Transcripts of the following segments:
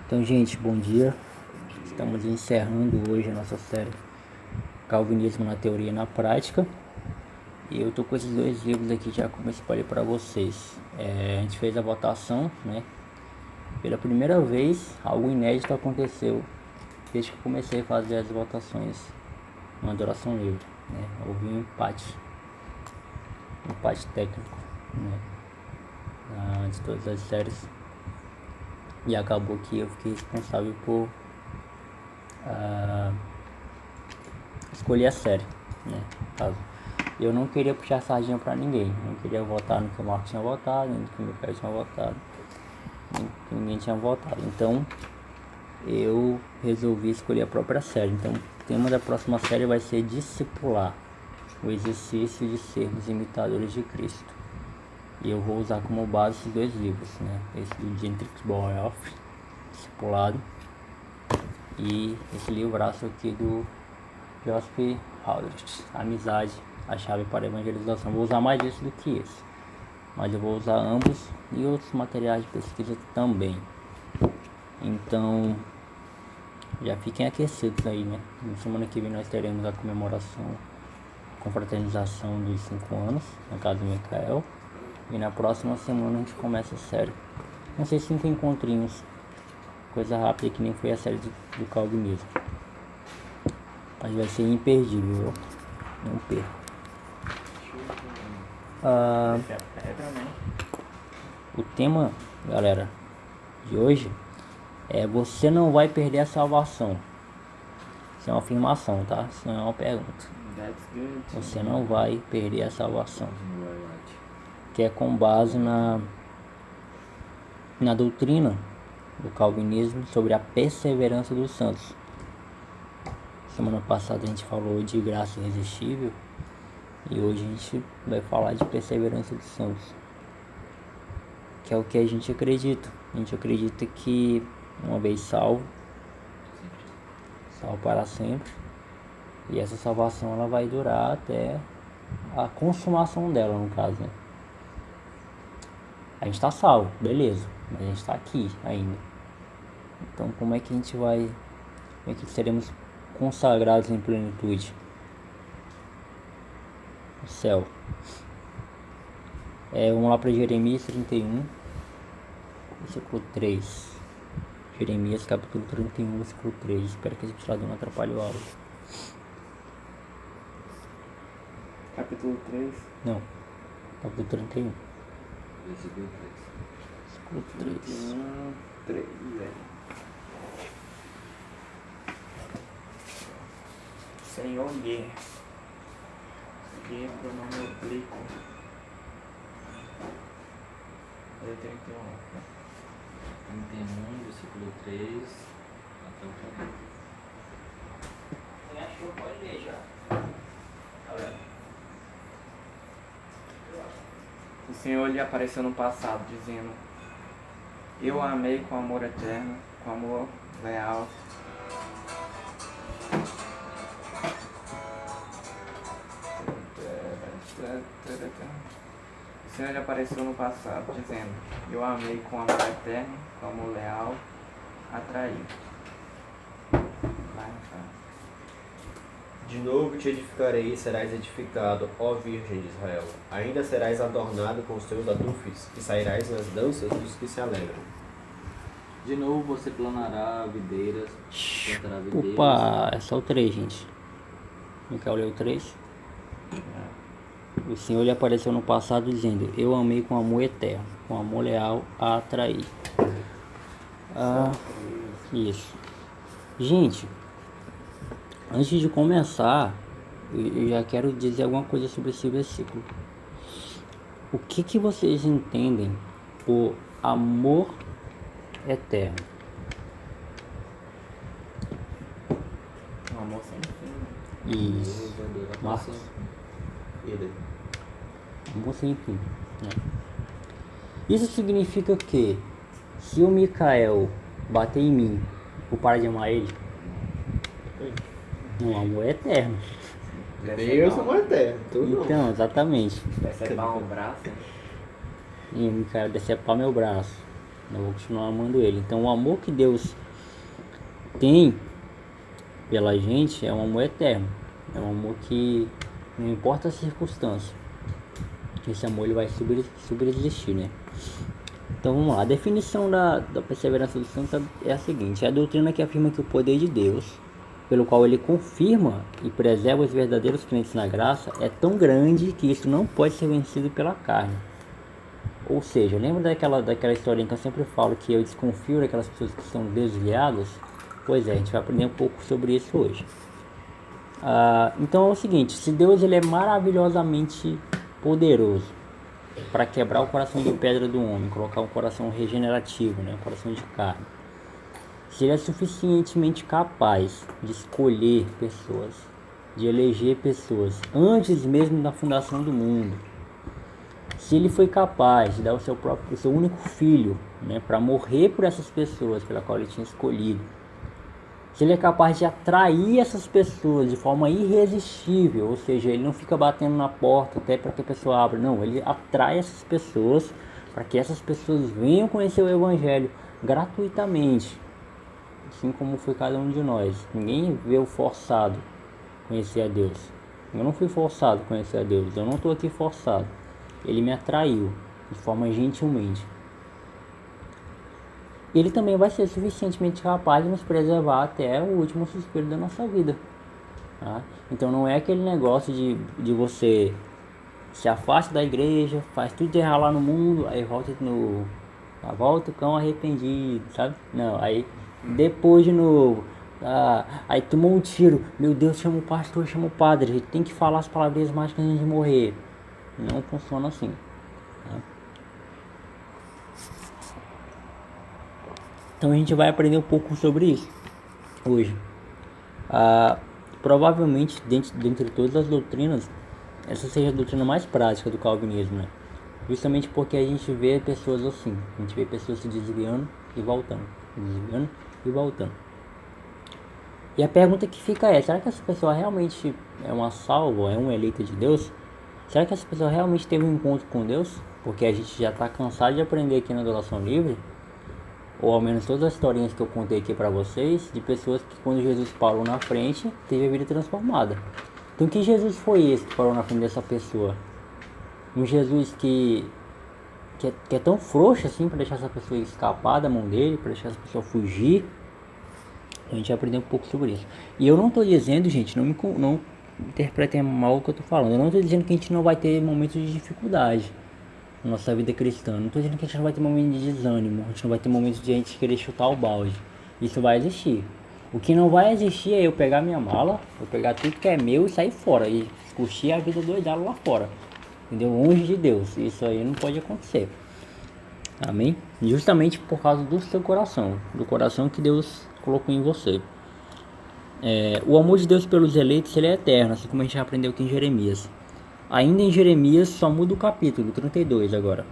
Então, gente, bom dia. Estamos encerrando hoje a nossa série Calvinismo na Teoria e na Prática. E eu tô com esses dois livros aqui já como eu espalhei para vocês. A gente fez a votação, né? Pela primeira vez, algo inédito aconteceu desde que eu comecei a fazer as votações na Adoração Livre, né? Houve um empate técnico, né? De todas as séries. E acabou que eu fiquei responsável por escolher a série, né? Eu não queria puxar sardinha pra ninguém, não queria votar no que o Marcos tinha votado, nem no que o Micael tinha votado, nem no que ninguém tinha votado. Então eu resolvi escolher a própria série. Então o tema da próxima série vai ser discipular, o exercício de sermos imitadores de Cristo. E eu vou usar como base esses dois livros, né? Esse do Dietrich Bonhoeffer, Discipulado, e esse livraço aqui do Joseph Aldrich, Amizade, a chave para a evangelização. Vou usar mais esse do que esse, mas eu vou usar ambos e outros materiais de pesquisa também. Então já fiquem aquecidos aí, né? Na semana que vem nós teremos a comemoração, a confraternização dos 5 anos na casa do Micael. E na próxima semana a gente começa a série. Não sei, 5 encontrinhos. Coisa rápida que nem foi a série do Calvinismo. Mas vai ser imperdível. Não perco. O tema, galera, de hoje é: você não vai perder a salvação. Isso é uma afirmação, tá? Isso não é uma pergunta. Você não vai perder a salvação. Que é com base na doutrina do calvinismo sobre a perseverança dos santos. Semana passada a gente falou de graça irresistível e hoje a gente vai falar de perseverança dos santos, que é o que a gente acredita. A gente acredita que uma vez salvo para sempre, e essa salvação ela vai durar até a consumação dela, no caso, né? A gente está salvo, beleza, mas a gente está aqui ainda. Então como é que a gente vai, como é que seremos consagrados em plenitude no céu? Vamos lá para Jeremias 31, versículo 3. Jeremias capítulo 31, versículo 3. Espero que esse ventilador não atrapalhe o áudio. Capítulo 3? Não, capítulo 31. Versículo 3. 3, Senhor guia pronome oblíquo. 31, versículo 3 até o final. Quem achou pode ler já. O Senhor lhe apareceu no passado, dizendo: eu a amei com amor eterno, com amor leal. O Senhor lhe apareceu no passado, dizendo: eu a amei com amor eterno, com amor leal, atraí. De novo te edificarei e serás edificado, ó Virgem de Israel. Ainda serás adornado com os teus adufes e sairás nas danças dos que se alegram. De novo você planará videiras, plantará videiras. Opa, é só o 3, gente. Micael leu o 3. O Senhor lhe apareceu no passado dizendo: eu amei com amor eterno, com amor leal a atrair. Isso. Gente, antes de começar, eu já quero dizer alguma coisa sobre esse versículo. O que vocês entendem por amor eterno? Um amor sem fim. Isso. Marcos. Amor sem fim, né? Isso significa que se o Micael bater em mim, eu paro de amar ele? Um amor é eterno. Deus é amor eterno. Então, exatamente. Decepar um braço. E o Micael decepar meu braço. Eu vou continuar amando Ele. Então o amor que Deus tem pela gente é um amor eterno. É um amor que não importa a circunstância. Esse amor ele vai subsistir, né? Então vamos lá. A definição da perseverança do santo é a seguinte: é a doutrina que afirma que o poder de Deus, pelo qual ele confirma e preserva os verdadeiros crentes na graça, é tão grande que isso não pode ser vencido pela carne. Ou seja, lembra daquela historinha que eu sempre falo que eu desconfio daquelas pessoas que são desviadas? Pois é, a gente vai aprender um pouco sobre isso hoje. Então é o seguinte: se Deus ele é maravilhosamente poderoso para quebrar o coração de pedra do homem, colocar um coração regenerativo, né, um coração de carne, se ele é suficientemente capaz de escolher pessoas, de eleger pessoas antes mesmo da fundação do mundo, se ele foi capaz de dar o seu único filho, né, para morrer por essas pessoas pela qual ele tinha escolhido, se ele é capaz de atrair essas pessoas de forma irresistível, ou seja, ele não fica batendo na porta até para que a pessoa abra, não, ele atrai essas pessoas para que essas pessoas venham conhecer o Evangelho gratuitamente, assim como foi cada um de nós. Ninguém veio forçado conhecer a Deus. Eu não fui forçado a conhecer a Deus, eu não estou aqui forçado. Ele me atraiu de forma gentilmente. Ele também vai ser suficientemente capaz de nos preservar até o último suspiro da nossa vida. Tá? Então não é aquele negócio de você se afasta da igreja, faz tudo de errar lá no mundo, aí volta o cão arrependido, sabe? Não, aí depois de novo, aí tomou um tiro, meu Deus, chama o pastor, chama o padre, a gente tem que falar as palavrinhas mágicas antes de morrer. Não funciona assim. Tá? Então a gente vai aprender um pouco sobre isso hoje. Provavelmente, dentre todas as doutrinas, essa seja a doutrina mais prática do calvinismo, né? Justamente porque a gente vê pessoas assim, a gente vê pessoas se desviando e voltando, desviando e voltando. E a pergunta que fica é: será que essa pessoa realmente é uma salva, é uma eleita de Deus? Será que essa pessoa realmente teve um encontro com Deus? Porque a gente já está cansado de aprender aqui na Adoração Livre, ou ao menos todas as historinhas que eu contei aqui para vocês, de pessoas que quando Jesus parou na frente, teve a vida transformada. Então que Jesus foi esse que parou na frente dessa pessoa? Um Jesus que é tão frouxo assim para deixar essa pessoa escapar da mão dele, para deixar essa pessoa fugir? Então a gente vai aprender um pouco sobre isso. E eu não estou dizendo, gente, não interpretem mal o que eu estou falando. Eu não estou dizendo que a gente não vai ter momentos de dificuldade na nossa vida cristã. Não estou dizendo que a gente não vai ter momentos de desânimo, a gente não vai ter momentos de a gente querer chutar o balde. Isso vai existir. O que não vai existir é eu pegar minha mala, eu pegar tudo que é meu e sair fora e curtir a vida doidada lá fora, entendeu? Longe de Deus. Isso aí não pode acontecer. Amém? Justamente por causa do seu coração, do coração que Deus colocou em você. O amor de Deus pelos eleitos ele é eterno, assim como a gente já aprendeu aqui em Jeremias. Ainda em Jeremias só muda o capítulo 32 agora.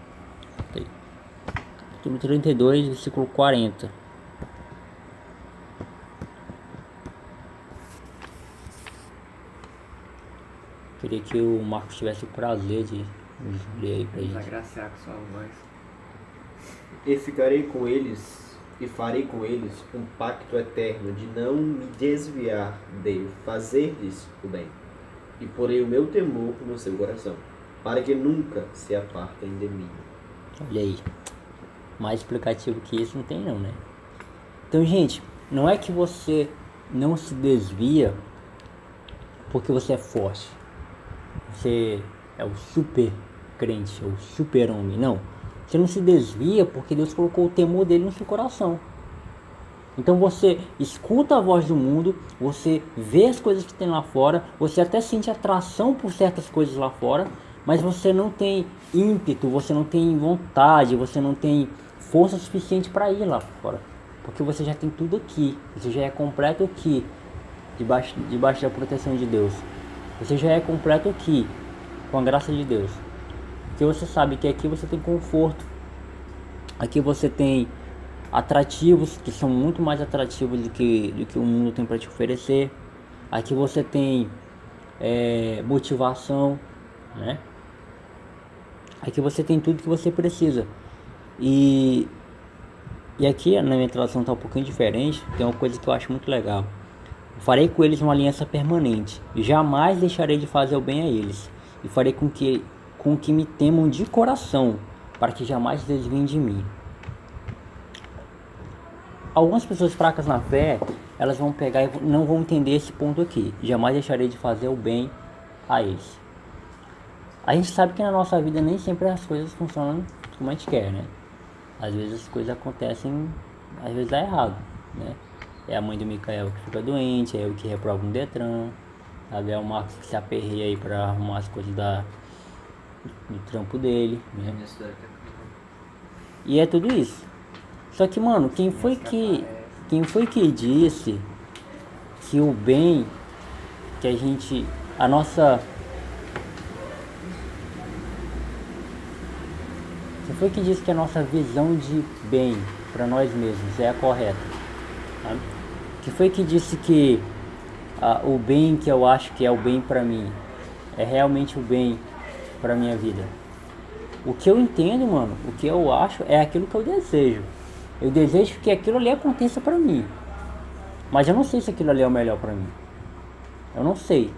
Capítulo 32, versículo 40. Queria que o Marcos tivesse o prazer de ler aí pra gente. Agraciar com sua voz. E ficarei com eles e farei com eles um pacto eterno de não me desviar de fazer-lhes o bem. E porei o meu temor no seu coração, para que nunca se apartem de mim. Olha aí. Mais explicativo que isso não tem não, né? Então, gente, não é que você não se desvia porque você é forte. Você é o super crente, é o super homem. Não. Você não se desvia porque Deus colocou o temor dele no seu coração. Então você escuta a voz do mundo, você vê as coisas que tem lá fora, você até sente atração por certas coisas lá fora, mas você não tem ímpeto, você não tem vontade, você não tem força suficiente para ir lá fora. Porque você já tem tudo aqui, você já é completo aqui, debaixo da proteção de Deus. Você já é completo aqui, com a graça de Deus. Porque você sabe que aqui você tem conforto, aqui você tem atrativos que são muito mais atrativos do que o mundo tem para te oferecer. Aqui você tem motivação, né? Aqui você tem tudo que você precisa. E E aqui na minha tradução está um pouquinho diferente, tem uma coisa que eu acho muito legal. Farei com eles uma aliança permanente, e jamais deixarei de fazer o bem a eles, e farei com que me temam de coração, para que jamais desviem de mim. Algumas pessoas fracas na fé, elas vão pegar e não vão entender esse ponto aqui. Jamais deixarei de fazer o bem a eles. A gente sabe que na nossa vida nem sempre as coisas funcionam como a gente quer, né? Às vezes as coisas acontecem, às vezes dá errado, né? É a mãe do Micael que fica doente, é eu que reprovo no Detran, sabe? É o Marcos que se aperreia aí pra arrumar as coisas do trampo dele, né? E é tudo isso. Só que, mano, quem foi que disse que o bem que a gente, a nossa, quem foi que disse que a nossa visão de bem para nós mesmos é a correta? Sabe? Quem foi que disse que o bem que eu acho que é o bem para mim é realmente o bem para minha vida? O que eu entendo, mano, o que eu acho é aquilo que eu desejo. Eu desejo que aquilo ali aconteça pra mim. Mas eu não sei se aquilo ali é o melhor pra mim. Eu não sei.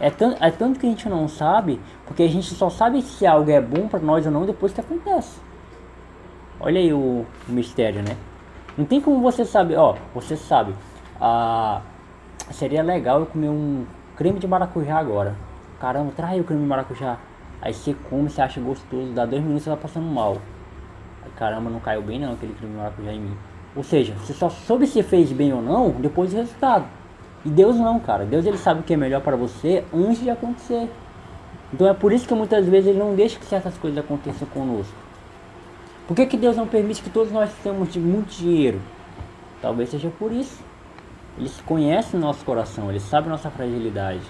É tanto que a gente não sabe, porque a gente só sabe se algo é bom pra nós ou não depois que acontece. Olha aí o mistério, né? Não tem como você saber, você sabe. Seria legal eu comer um creme de maracujá agora. Caramba, traz aí o creme de maracujá. Aí você come, você acha gostoso, dá 2 minutos você vai passando mal. Caramba, não caiu bem não aquele creme de maracujá em mim. Ou seja, você só soube se fez bem ou não depois do resultado. E Deus não, cara. Deus ele sabe o que é melhor para você antes de acontecer. Então é por isso que muitas vezes ele não deixa que certas coisas aconteçam conosco. Por que Deus não permite que todos nós tenhamos muito dinheiro? Talvez seja por isso. Ele conhece o nosso coração, ele sabe a nossa fragilidade.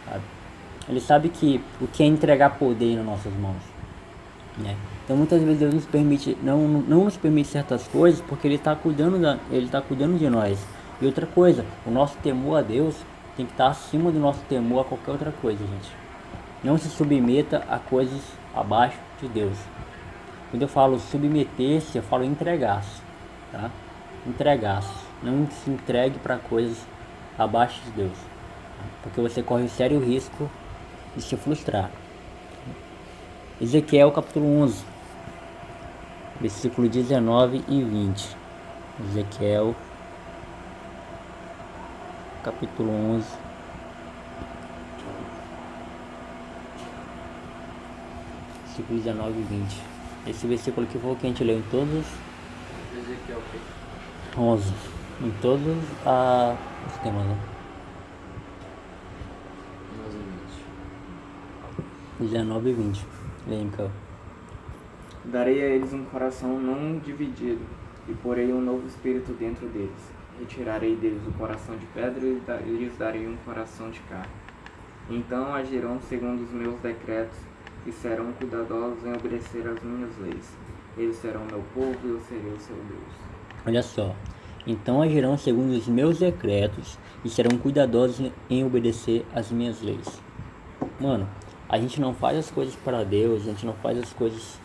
Sabe? Ele sabe o que é entregar poder nas nossas mãos. Né? Então muitas vezes Deus nos permite, não nos permite certas coisas porque Ele está cuidando de nós. E outra coisa, o nosso temor a Deus tem que estar acima do nosso temor a qualquer outra coisa, gente. Não se submeta a coisas abaixo de Deus. Quando eu falo submeter-se, eu falo entregar-se, tá? Entregar-se. Não se entregue para coisas abaixo de Deus, porque você corre o sério risco de se frustrar. Ezequiel capítulo 11, versículo 19 e 20. Ezequiel capítulo 11, versículo 19 e 20. Esse versículo aqui foi o que a gente leu em todos. Ezequiel 11. Em todos os temas, né? 19 e 20. Leia, Micael. Darei a eles um coração não dividido, e porei um novo espírito dentro deles. Retirarei deles o coração de pedra e lhes darei um coração de carne. Então agirão segundo os meus decretos e serão cuidadosos em obedecer às minhas leis. Eles serão meu povo e eu serei o seu Deus. Olha só. Então agirão segundo os meus decretos e serão cuidadosos em obedecer às minhas leis. Mano, a gente não faz as coisas para Deus, a gente não faz as coisas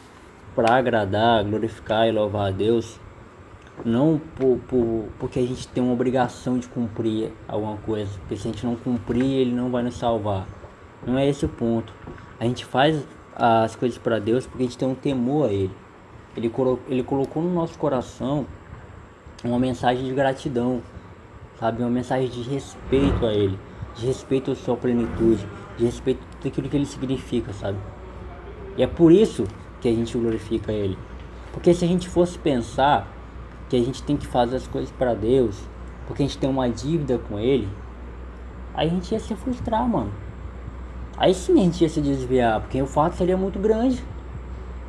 para agradar, glorificar e louvar a Deus, não porque a gente tem uma obrigação de cumprir alguma coisa, porque se a gente não cumprir, Ele não vai nos salvar. Não é esse o ponto. A gente faz as coisas para Deus porque a gente tem um temor a Ele. Ele colocou no nosso coração uma mensagem de gratidão, sabe? Uma mensagem de respeito a Ele, de respeito à sua plenitude, de respeito a tudo aquilo que Ele significa, sabe? E é por isso que a gente glorifica Ele. Porque se a gente fosse pensar que a gente tem que fazer as coisas para Deus, porque a gente tem uma dívida com Ele, aí a gente ia se frustrar, mano. Aí sim a gente ia se desviar, porque o fardo seria muito grande.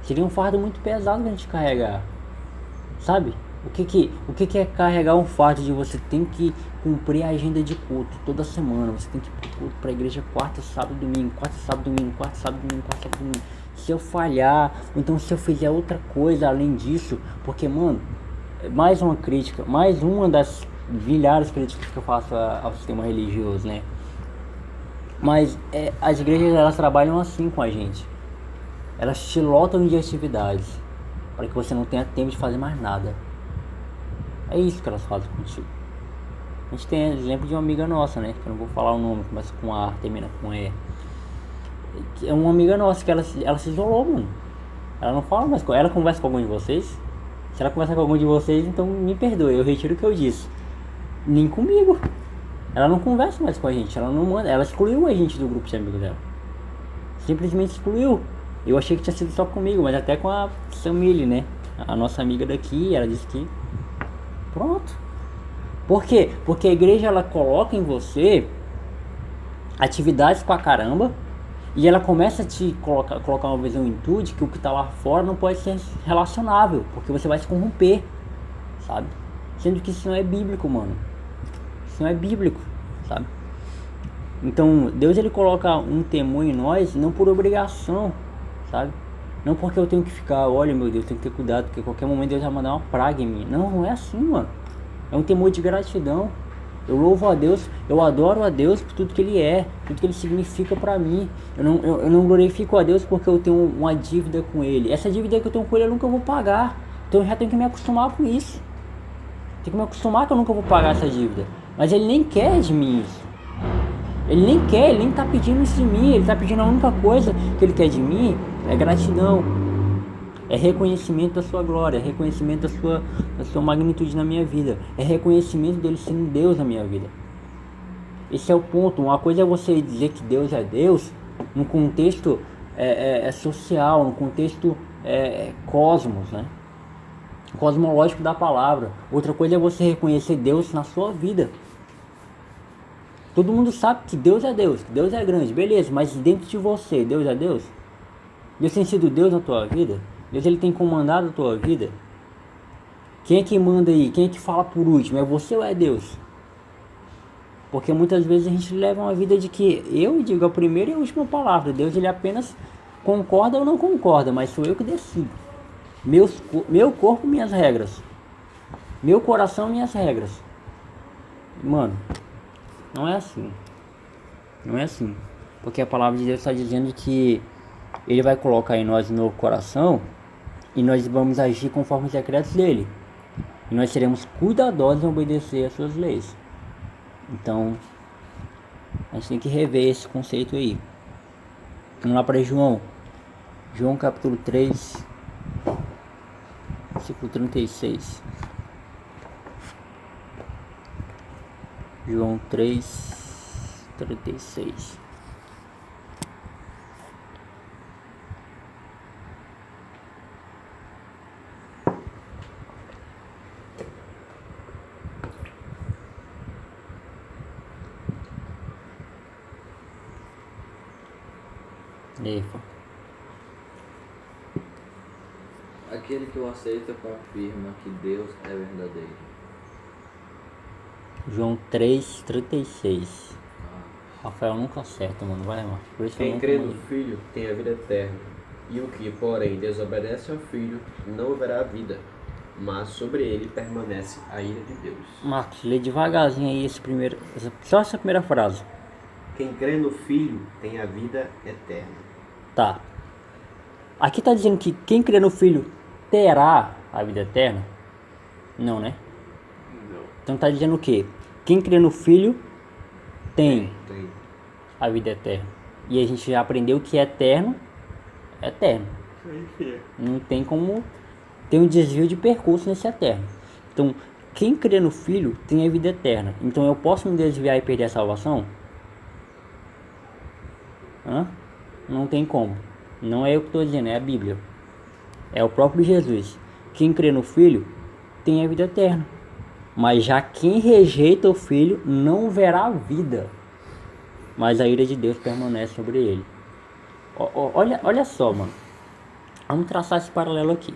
Seria um fardo muito pesado pra gente carregar, sabe? O que é carregar um fardo de você tem que cumprir a agenda de culto toda semana? Você tem que ir pro culto pra igreja quarta, sábado, domingo, quarta, sábado, domingo, quarta, sábado, domingo, quarta, sábado, domingo. Se eu falhar, ou então se eu fizer outra coisa além disso, porque, mano, mais uma crítica, mais uma das milhares de críticas que eu faço ao sistema religioso, né? Mas as igrejas, elas trabalham assim com a gente. Elas te lotam de atividades. para que você não tenha tempo de fazer mais nada. É isso que elas fazem contigo. A gente tem exemplo de uma amiga nossa, né? Que eu não vou falar o nome, começa com A, termina com E. É uma amiga nossa que ela se isolou, mano. Ela não fala mais com ela. Conversa com algum de vocês? Se ela conversa com algum de vocês, então me perdoe, eu retiro o que eu disse. Nem comigo. Ela não conversa mais com a gente, ela não manda, ela excluiu a gente do grupo de amigos dela. Simplesmente excluiu. Eu achei que tinha sido só comigo, mas até com a Samile, né? A nossa amiga daqui, ela disse que... Pronto. Por quê? Porque a igreja, ela coloca em você atividades pra caramba, e ela começa a te colocar uma visão em tudo de que o que tá lá fora não pode ser relacionável, porque você vai se corromper, sabe? Sendo que isso não é bíblico, mano. Isso não é bíblico, sabe? Então, Deus, ele coloca um temor em nós, não por obrigação, sabe? Não porque eu tenho que ficar, olha, meu Deus, tenho que ter cuidado, porque a qualquer momento Deus vai mandar uma praga em mim. Não, não é assim, mano. É um temor de gratidão. Eu louvo a Deus, eu adoro a Deus por tudo que Ele é, tudo que Ele significa pra mim. Eu não glorifico a Deus porque eu tenho uma dívida com Ele. Essa dívida que eu tenho com Ele eu nunca vou pagar. Então eu já tenho que me acostumar com isso. Tenho que me acostumar que eu nunca vou pagar essa dívida. Mas Ele nem quer de mim isso. Ele nem tá pedindo isso de mim. Ele tá pedindo a única coisa que Ele quer de mim é gratidão. É reconhecimento da sua glória, é reconhecimento da sua magnitude na minha vida, é reconhecimento dele sendo Deus na minha vida. Esse é o ponto. Uma coisa é você dizer que Deus é Deus num contexto social, num contexto cosmos, né? Cosmológico da palavra. Outra coisa é você reconhecer Deus na sua vida. Todo mundo sabe que Deus é Deus, que Deus é grande, beleza, mas dentro de você, Deus é Deus? Deus tem sido Deus na tua vida? Deus, ele tem comandado a tua vida? Quem é que manda aí? Quem é que fala por último? É você ou é Deus? Porque muitas vezes a gente leva uma vida de que eu digo a primeira e a última palavra. Deus, ele apenas concorda ou não concorda, mas sou eu que decido. Meu corpo, minhas regras. Meu coração, minhas regras. Mano, não é assim. Não é assim. Porque a palavra de Deus está dizendo que Ele vai colocar em nós um novo coração e nós vamos agir conforme os decretos dele. E nós seremos cuidadosos em obedecer às suas leis. Então, a gente tem que rever esse conceito aí. Vamos lá para João. João capítulo 3, versículo 36. João 3, 36. Efa. Aquele que o aceita confirma que Deus é verdadeiro. João 3,36. Rafael nunca acerta, mano. Vai, mano. Por isso Quem crê no Filho tem a vida eterna. E o que, porém, desobedece ao Filho não verá a vida, mas sobre ele permanece a ira de Deus. Marcos, lê devagarzinho aí só essa primeira frase. Quem crê no Filho tem a vida eterna. Tá. Aqui tá dizendo que quem crê no Filho terá a vida eterna? Não, né? Não. Então tá dizendo o quê? Quem crê no Filho tem Tem. a vida eterna. E a gente já aprendeu que eterno é eterno. Não tem como ter um desvio de percurso nesse eterno. Então, quem crê no Filho tem a vida eterna. Então eu posso me desviar e perder a salvação? Não tem como. Não é eu que estou dizendo, é a Bíblia. É o próprio Jesus. Quem crê no Filho tem a vida eterna. Mas já quem rejeita o Filho não verá a vida, mas a ira de Deus permanece sobre ele. Olha só, mano. Vamos traçar esse paralelo aqui.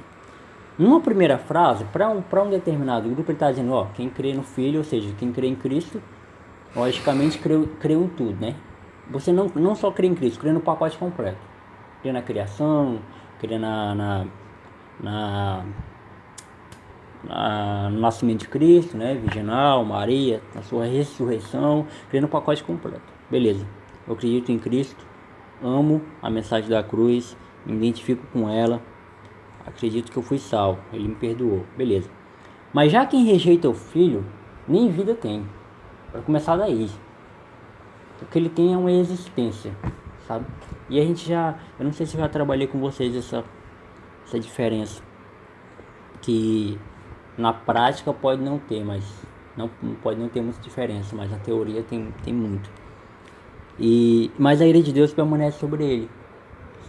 Numa primeira frase, para um determinado grupo, ele está dizendo, ó, quem crê no Filho, ou seja, quem crê em Cristo, logicamente crê em tudo, né? Você não só crê em Cristo, crê no pacote completo. Crê na criação, crê no nascimento de Cristo, né? Virginal, Maria, na sua ressurreição, crê no pacote completo. Beleza, eu acredito em Cristo, amo a mensagem da cruz, me identifico com ela, acredito que eu fui salvo, ele me perdoou, beleza. Mas já quem rejeita o filho, nem vida tem. Para começar daí. O que ele tem é uma existência, sabe? E a gente já, eu não sei se eu já trabalhei com vocês essa diferença. Que na prática pode não ter, mas não pode não ter muita diferença, mas na teoria tem muito. Mas a ira de Deus permanece sobre ele.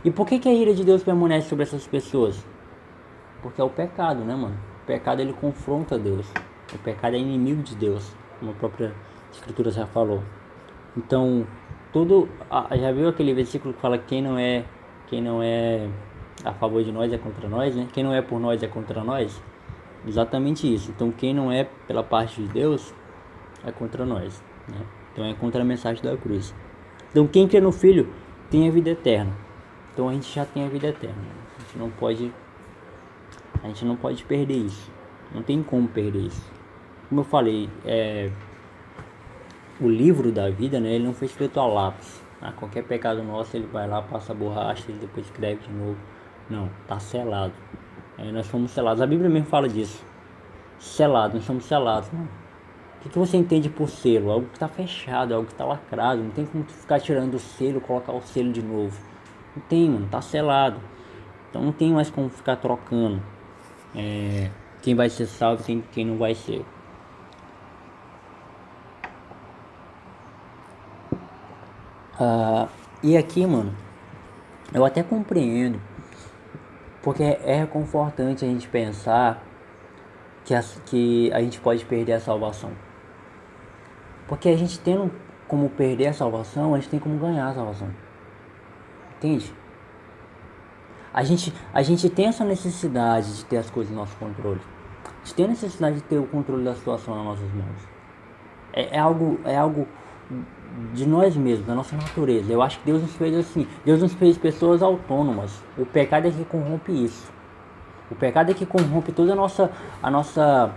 E por que a ira de Deus permanece sobre essas pessoas? Porque é o pecado, né, mano? O pecado, ele confronta Deus. O pecado é inimigo de Deus, como a própria Escritura já falou. Então, já viu aquele versículo que fala que quem não é a favor de nós é contra nós, né? Quem não é por nós é contra nós? Exatamente isso. Então, quem não é pela parte de Deus é contra nós, né? Então, é contra a mensagem da cruz. Então, quem crê no Filho tem a vida eterna. Então, a gente já tem a vida eterna. A gente não pode perder isso. Não tem como perder isso. Como eu falei, o livro da vida, né, ele não foi escrito a lápis. Qualquer pecado nosso, ele vai lá, passa a borracha e depois escreve de novo. Não, tá selado. Nós somos selados. A Bíblia mesmo fala disso. Selado, nós somos selados, né? O que você entende por selo? Algo que está fechado, algo que está lacrado. Não tem como tu ficar tirando o selo, colocar o selo de novo. Não tem, mano, tá selado. Então não tem mais como ficar trocando. Quem vai ser salvo e quem não vai ser. E aqui, mano, eu até compreendo, porque é reconfortante a gente pensar que a gente pode perder a salvação. Porque a gente tendo como perder a salvação, a gente tem como ganhar a salvação. Entende? A gente tem essa necessidade de ter as coisas no nosso controle. A gente tem a necessidade de ter o controle da situação nas nossas mãos. É algo de nós mesmos, da nossa natureza. Eu acho que Deus nos fez assim. Deus nos fez pessoas autônomas. O pecado é que corrompe isso. O pecado é que corrompe toda a nossa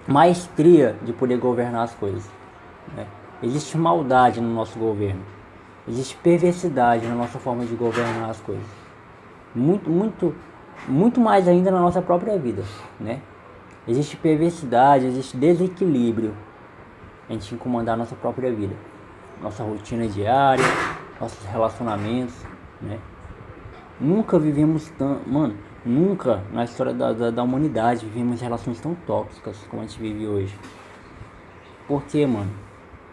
maestria de poder governar as coisas, né? Existe maldade no nosso governo. Existe perversidade na nossa forma de governar as coisas. Muito mais ainda na nossa própria vida, né? Existe perversidade, existe desequilíbrio. A gente comandar a nossa própria vida, nossa rotina diária, nossos relacionamentos, né? Nunca vivemos nunca na história da humanidade vivemos relações tão tóxicas como a gente vive hoje. Por quê, mano?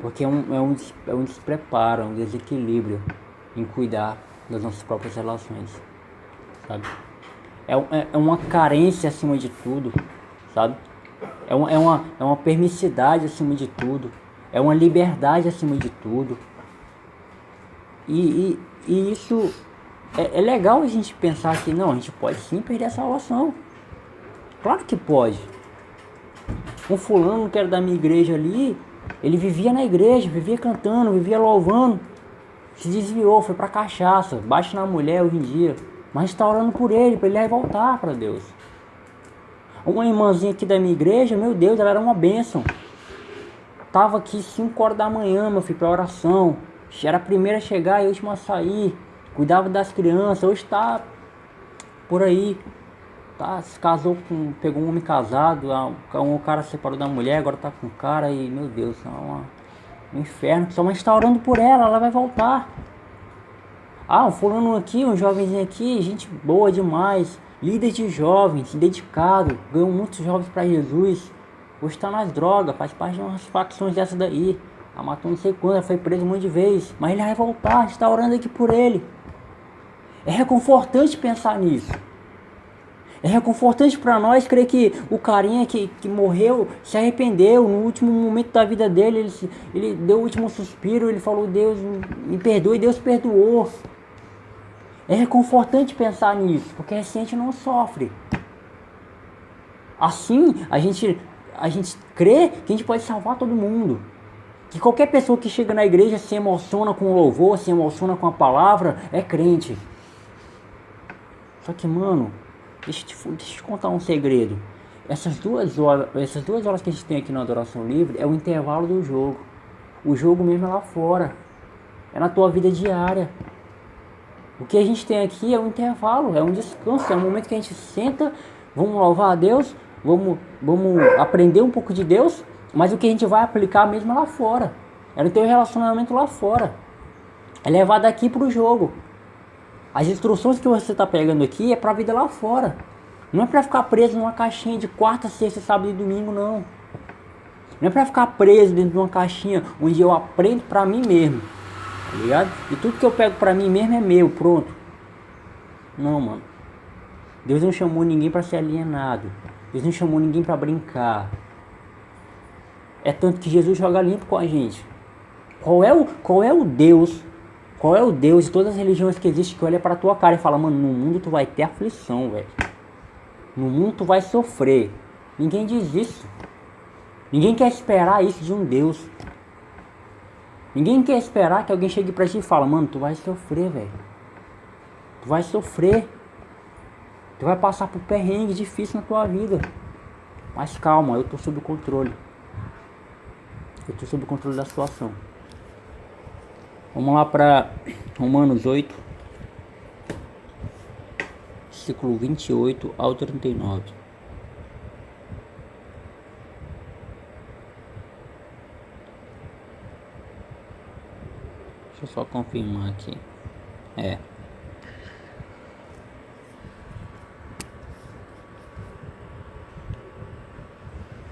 Porque é um despreparo, um desequilíbrio em cuidar das nossas próprias relações, sabe? É uma carência acima de tudo, sabe? É uma permissividade acima de tudo. É uma liberdade acima de tudo. E isso é legal a gente pensar que não, a gente pode sim perder a salvação. Claro que pode. Um fulano que era da minha igreja ali, ele vivia na igreja, vivia cantando, vivia louvando. Se desviou, foi pra cachaça, bate na mulher hoje em dia. Mas está orando por ele, para ele voltar para Deus. Uma irmãzinha aqui da minha igreja, meu Deus, ela era uma bênção. Tava aqui 5 horas da manhã, meu filho, pra oração. Era a primeira a chegar e a última a sair. Cuidava das crianças. Hoje tá por aí. Tá, se casou pegou um homem casado. O cara se separou da mulher, agora tá com o cara e, meu Deus, é um inferno. Sua mãe está orando por ela vai voltar. Um fulano aqui, um jovenzinho aqui, gente boa demais. Líder de jovens, dedicado, ganhou muitos jovens para Jesus. Hoje está nas drogas, faz parte de umas facções dessa daí. Matou não sei quando, foi preso um monte de vezes. Mas ele vai voltar, a gente está orando aqui por ele. É reconfortante pensar nisso. É reconfortante para nós crer que o carinha que morreu se arrependeu no último momento da vida dele. Ele deu o último suspiro, ele falou, Deus me perdoe, e Deus perdoou. É reconfortante pensar nisso, porque a gente não sofre. Assim, a gente crê que a gente pode salvar todo mundo. Que qualquer pessoa que chega na igreja se emociona com o louvor, se emociona com a palavra, é crente. Só que, mano, deixa eu te contar um segredo. Essas duas horas que a gente tem aqui na adoração livre é o intervalo do jogo. O jogo mesmo é lá fora. É na tua vida diária. O que a gente tem aqui é um intervalo, é um descanso, é um momento que a gente senta, vamos louvar a Deus, vamos aprender um pouco de Deus, mas o que a gente vai aplicar mesmo é lá fora. É no teu relacionamento lá fora. É levar daqui pro jogo. As instruções que você está pegando aqui é pra vida lá fora. Não é pra ficar preso numa caixinha de quarta, sexta, sábado e domingo, não. Não é pra ficar preso dentro de uma caixinha onde eu aprendo pra mim mesmo. Tá ligado? E tudo que eu pego pra mim mesmo é meu, pronto. Não, mano. Deus não chamou ninguém pra ser alienado. Deus não chamou ninguém pra brincar. É tanto que Jesus joga limpo com a gente. Qual é o Deus? Qual é o Deus de todas as religiões que existem que olha pra tua cara e fala, mano, no mundo tu vai ter aflição, velho. No mundo tu vai sofrer. Ninguém diz isso. Ninguém quer esperar isso de um Deus. Ninguém quer esperar que alguém chegue pra ti e fala, mano, tu vai sofrer, velho. Tu vai sofrer. Tu vai passar por perrengue difícil na tua vida. Mas calma, eu tô sob controle. Eu tô sob controle da situação. Vamos lá para Romanos 8, versículo 28 ao 39. Deixa eu só confirmar aqui.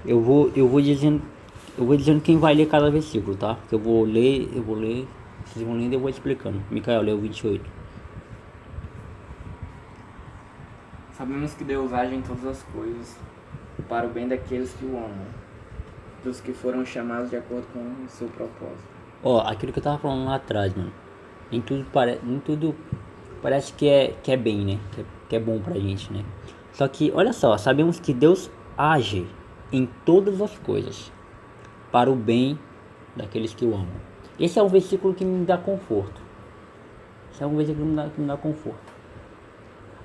Eu vou dizendo quem vai ler cada versículo, tá? Eu vou ler, vocês vão lendo e eu vou explicando. Micael, leu 28. Sabemos que Deus age em todas as coisas para o bem daqueles que o amam, dos que foram chamados de acordo com o seu propósito. Ó, aquilo que eu tava falando lá atrás, mano. Nem tudo parece que é bem, né? Que é bom pra gente, né? Só que, olha só, sabemos que Deus age em todas as coisas para o bem daqueles que o amam. Esse é um versículo que me dá conforto. Esse é um versículo que me dá conforto.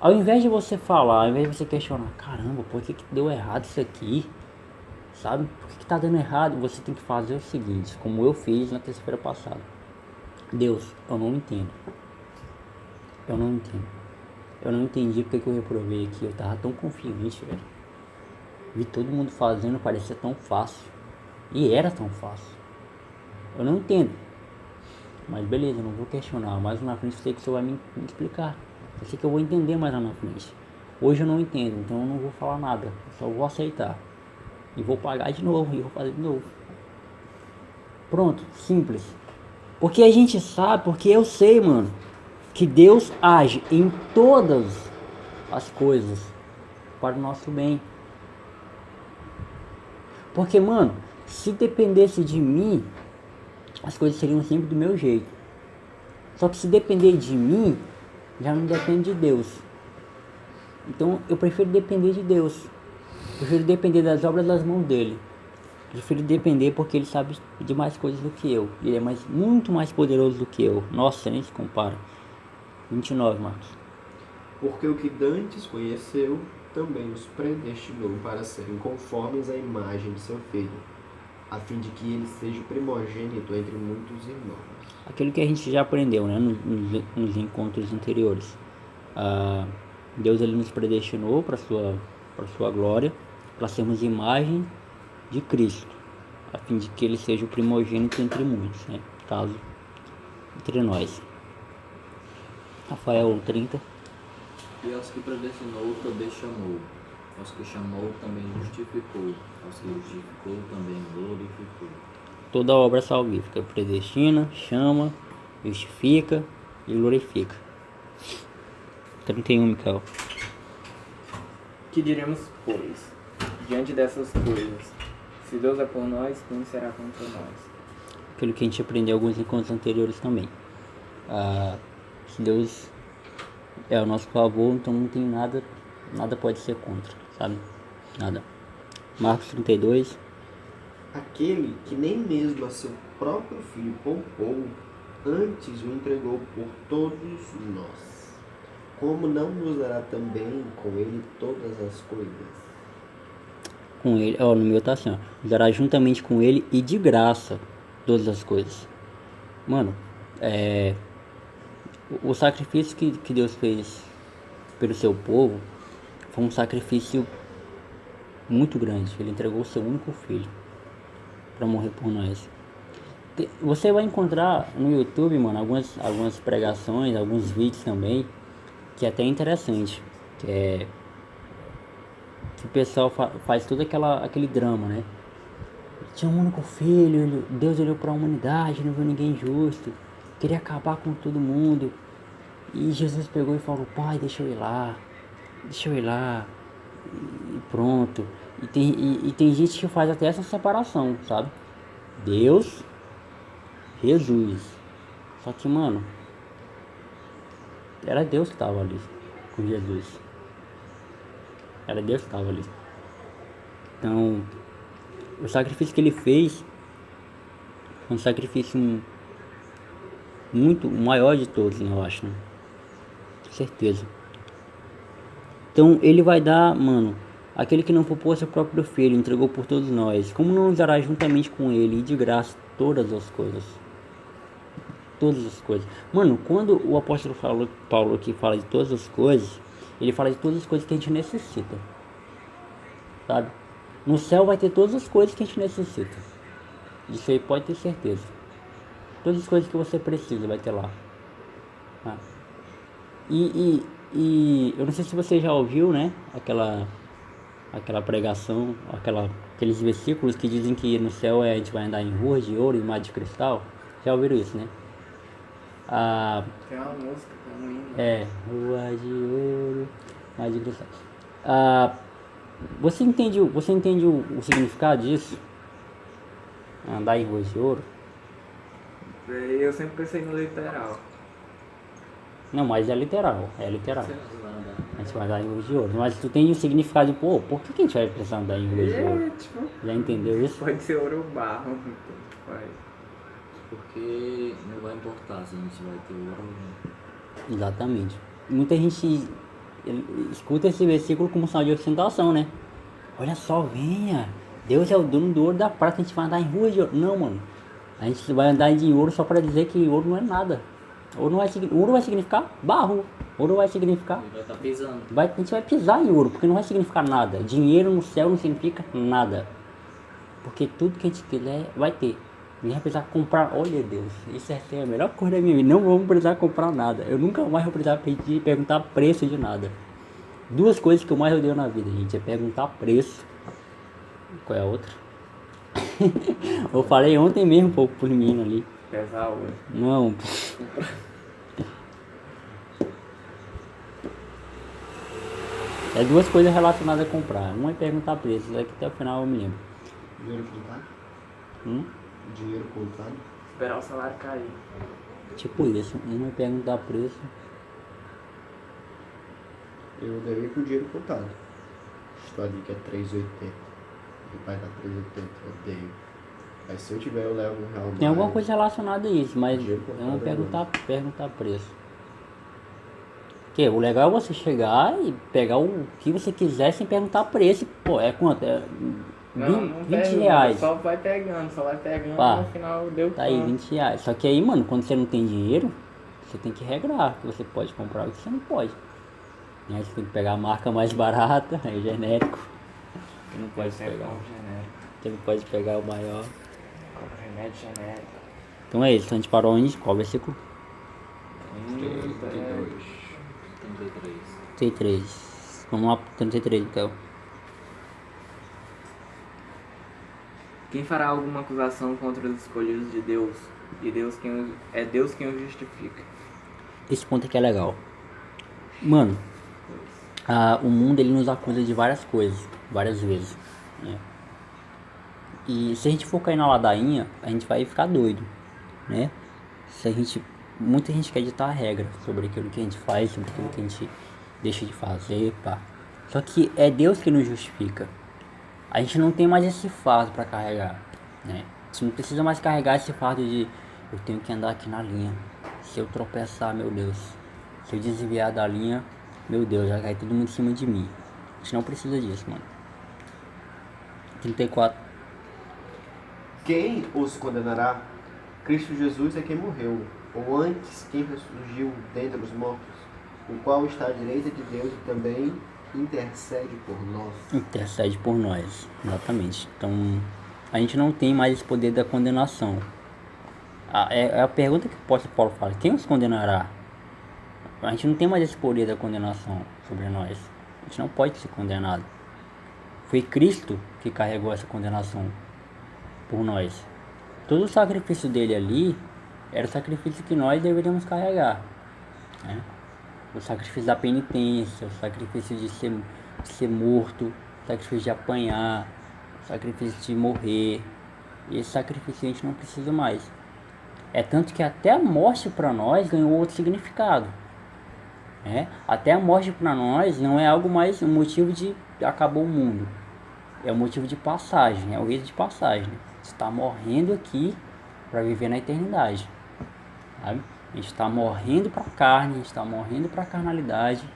Ao invés de você falar, ao invés de você questionar, caramba, por que deu errado isso aqui? Sabe? Por que tá dando errado? Você tem que fazer o seguinte, como eu fiz na terça-feira passada. Deus, eu não entendo. Eu não entendo. Eu não entendi porque que eu reprovei aqui. Eu tava tão confiante, velho. Vi todo mundo fazendo, parecia tão fácil. E era tão fácil. Eu não entendo. Mas beleza, eu não vou questionar. Mais na frente eu sei que o senhor vai me explicar. Eu sei que eu vou entender mais lá na frente. Hoje eu não entendo, então eu não vou falar nada. Eu só vou aceitar. E vou pagar de novo, e vou fazer de novo. Pronto, simples. Porque a gente sabe, porque eu sei, mano, que Deus age em todas as coisas para o nosso bem. Porque, mano, se dependesse de mim, as coisas seriam sempre do meu jeito. Só que se depender de mim, já não depende de Deus. Então eu prefiro depender de Deus. Prefiro depender das obras das mãos dele. Prefiro depender porque ele sabe de mais coisas do que eu. Ele é muito mais poderoso do que eu. Nossa, nem se compara. 29, Marcos. Porque o que dantes conheceu, também os predestinou para serem conformes à imagem de seu filho, a fim de que ele seja o primogênito entre muitos irmãos. Aquilo que a gente já aprendeu, né, nos encontros anteriores. Deus ele nos predestinou para sua glória, para sermos imagem de Cristo, a fim de que ele seja o primogênito entre muitos, né? Caso entre nós. Rafael 30. E aos que predestinou também chamou, aos que chamou também justificou, aos que justificou também glorificou. Toda obra salvífica predestina, chama, justifica e glorifica. 31, Micael. Que diremos, pois, diante dessas coisas? Se Deus é por nós, quem será contra nós? Aquilo que a gente aprendeu em alguns encontros anteriores também. Se Deus é ao nosso favor, então não tem nada pode ser contra, sabe? Nada. Marcos 32. Aquele que nem mesmo a seu próprio filho poupou, antes o entregou por todos nós, como não nos dará também com ele todas as coisas? Com ele, no meu tá assim, ó, dará juntamente com ele e de graça todas as coisas. Mano, O sacrifício que Deus fez pelo seu povo foi um sacrifício muito grande. Ele entregou o seu único filho para morrer por nós. Você vai encontrar no YouTube, mano, algumas pregações, alguns vídeos também, que é até interessante. Que o pessoal faz todo aquele drama, né? Tinha um único filho, Deus olhou para a humanidade, não viu ninguém justo, queria acabar com todo mundo. E Jesus pegou e falou: Pai, deixa eu ir lá, e pronto. E tem gente que faz até essa separação, sabe? Deus, Jesus. Só que, mano, era Deus que estava ali com Jesus. Era Deus que estava ali. Então, o sacrifício que ele fez foi um sacrifício muito maior de todos, né, eu acho, né? Com certeza. Então, ele vai dar, mano, aquele que não poupou seu próprio filho, entregou por todos nós. Como não nos dará juntamente com ele e de graça todas as coisas? Todas as coisas. Mano, quando o apóstolo Paulo aqui fala de todas as coisas, ele fala de todas as coisas que a gente necessita. Sabe? No céu vai ter todas as coisas que a gente necessita. Isso aí pode ter certeza. Todas as coisas que você precisa vai ter lá. Tá? E eu não sei se você já ouviu, né? Aquela pregação, aqueles versículos que dizem que no céu a gente vai andar em ruas de ouro e mar de cristal. Já ouviram isso, né? Tem uma música também. Rua de ouro, mar de cristal. Você entende o significado disso? Andar em ruas de ouro? Eu sempre pensei no literal. Não, mas é literal. A gente vai andar em ruas de ouro. Mas tu tem o significado de, por que a gente vai precisar andar em ruas de ouro? Tipo, Já entendeu isso? pode ser ouro ou barro. Faz. Porque não vai importar se a gente vai ter ouro ou não. Exatamente. Muita gente escuta esse versículo como sinal de ostentação, né? Olha só, venha. Deus é o dono do ouro e da prata, a gente vai andar em ruas de ouro. Não, mano. A gente vai andar em ouro só para dizer que ouro não é nada. Ouro vai significar barro. Ouro vai significar... Ele vai estar pisando. A gente vai pisar em ouro, porque não vai significar nada. Dinheiro no céu não significa nada. Porque tudo que a gente quiser vai ter. Não vai precisar comprar. Olha, Deus, isso é a melhor coisa da minha vida. Não vamos precisar comprar nada. Eu nunca mais vou precisar perguntar preço de nada. Duas coisas que eu mais odeio na vida, gente, é perguntar preço. Qual é a outra? Eu falei ontem mesmo pro menino ali. Pesar ouro. Não. É duas coisas relacionadas a comprar. Uma é perguntar preço, daqui até o final eu me lembro. Dinheiro contado? Dinheiro contado? Esperar o salário cair. Tipo isso. Uma é perguntar preço. Eu odeio com dinheiro contado. Estou ali que é 3,80. Meu pai dá 3,80, eu odeio. Mas se eu tiver, eu levo R$1 mais. Tem alguma coisa relacionada a isso, mas Dinheiro eu contado não é perguntar preço. Que o legal é você chegar e pegar o que você quiser sem perguntar preço. Pô, é quanto? É Não 20 pergunta, reais. Só vai pegando, Pá, no final deu Tá aí, quanto. 20 reais. Só que aí, mano, quando você não tem dinheiro, você tem que regrar que você pode comprar o que você não pode. E aí você tem que pegar a marca mais barata, aí genérico. Você não pode Sempre pegar. compro genérico. Você não pode pegar o maior. Compro remédio genérico. Então é isso, a gente parou onde? Qual versículo? 33. 33. Vamos lá pro 33 então. Quem fará alguma acusação contra os escolhidos de Deus? E Deus quem os justifica. Esse ponto aqui é legal. Mano, o mundo ele nos acusa de várias coisas, várias vezes, né? E se a gente for cair na ladainha, a gente vai ficar doido, né? Muita gente quer ditar a regra sobre aquilo que a gente faz, sobre aquilo que a gente deixa de fazer, pá. Só que é Deus que nos justifica. A gente não tem mais esse fardo para carregar, né? A gente não precisa mais carregar esse fardo de eu tenho que andar aqui na linha. Se eu tropeçar, meu Deus. Se eu desviar da linha, meu Deus, vai cair todo mundo em cima de mim. A gente não precisa disso, mano. 34. Quem os condenará? Cristo Jesus é quem morreu, Ou antes, quem ressurgiu dentre os mortos, o qual está à direita de Deus e também intercede por nós. Intercede por nós, exatamente. Então, a gente não tem mais esse poder da condenação. É a pergunta que o apóstolo Paulo fala: quem os condenará? A gente não tem mais esse poder da condenação sobre nós. A gente não pode ser condenado. Foi Cristo que carregou essa condenação por nós. Todo o sacrifício dele ali era o sacrifício que nós deveríamos carregar, né? O sacrifício da penitência, o sacrifício de ser morto, o sacrifício de apanhar, o sacrifício de morrer. E esse sacrifício a gente não precisa mais. É tanto que até a morte para nós ganhou outro significado, né? Até a morte para nós não é algo mais um motivo de acabou o mundo. É um motivo de passagem, é o rito de passagem. Você está morrendo aqui para viver na eternidade, sabe? A gente está morrendo para a carne, a gente está morrendo para a carnalidade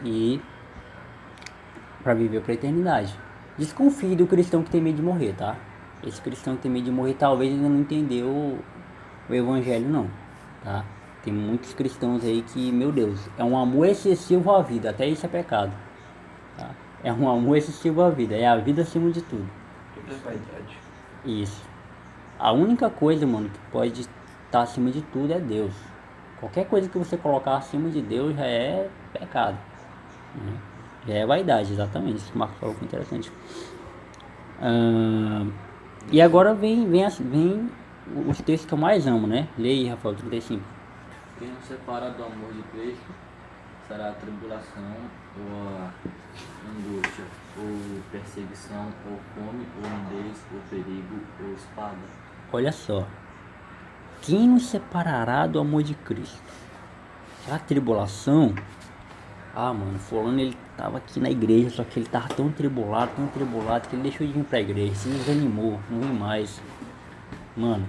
e para viver para a eternidade. Desconfie do cristão que tem medo de morrer, tá? Esse cristão que tem medo de morrer talvez ainda não entendeu o evangelho não, tá? Tem muitos cristãos aí que, meu Deus, é um amor excessivo à vida, até isso é pecado, tá? É um amor excessivo à vida, é a vida acima de tudo. Vaidade. Isso. A única coisa, mano, que pode estar acima de tudo é Deus. Qualquer coisa que você colocar acima de Deus já é pecado, né? Já é vaidade, exatamente. Isso que o Marcos falou que é interessante. E agora vem os textos que eu mais amo, né? Leia aí, Rafael, 35. Quem nos separa do amor de Cristo será a tribulação, ou a angústia, ou perseguição, ou fome, ou nudez, ou perigo, ou espada. Olha só. Quem nos separará do amor de Cristo? A tribulação? Ah, mano, fulano ele tava aqui na igreja, só que ele tava tão tribulado, que ele deixou de vir pra igreja, se desanimou, não vem mais. Mano,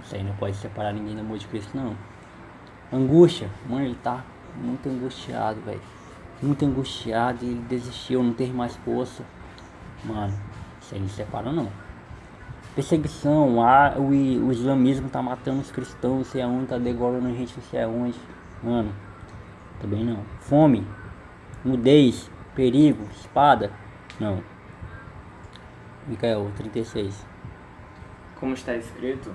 isso aí não pode separar ninguém do amor de Cristo, não. Angústia, mano, ele tá muito angustiado, velho. Muito angustiado, e ele desistiu, não teve mais força. Mano, isso aí não separa, não. Perseguição, o islamismo tá matando os cristãos, não sei aonde, tá degolando a gente, não sei aonde. Mano, também não. Fome, nudez, perigo, espada, não. Micael, 36. Como está escrito,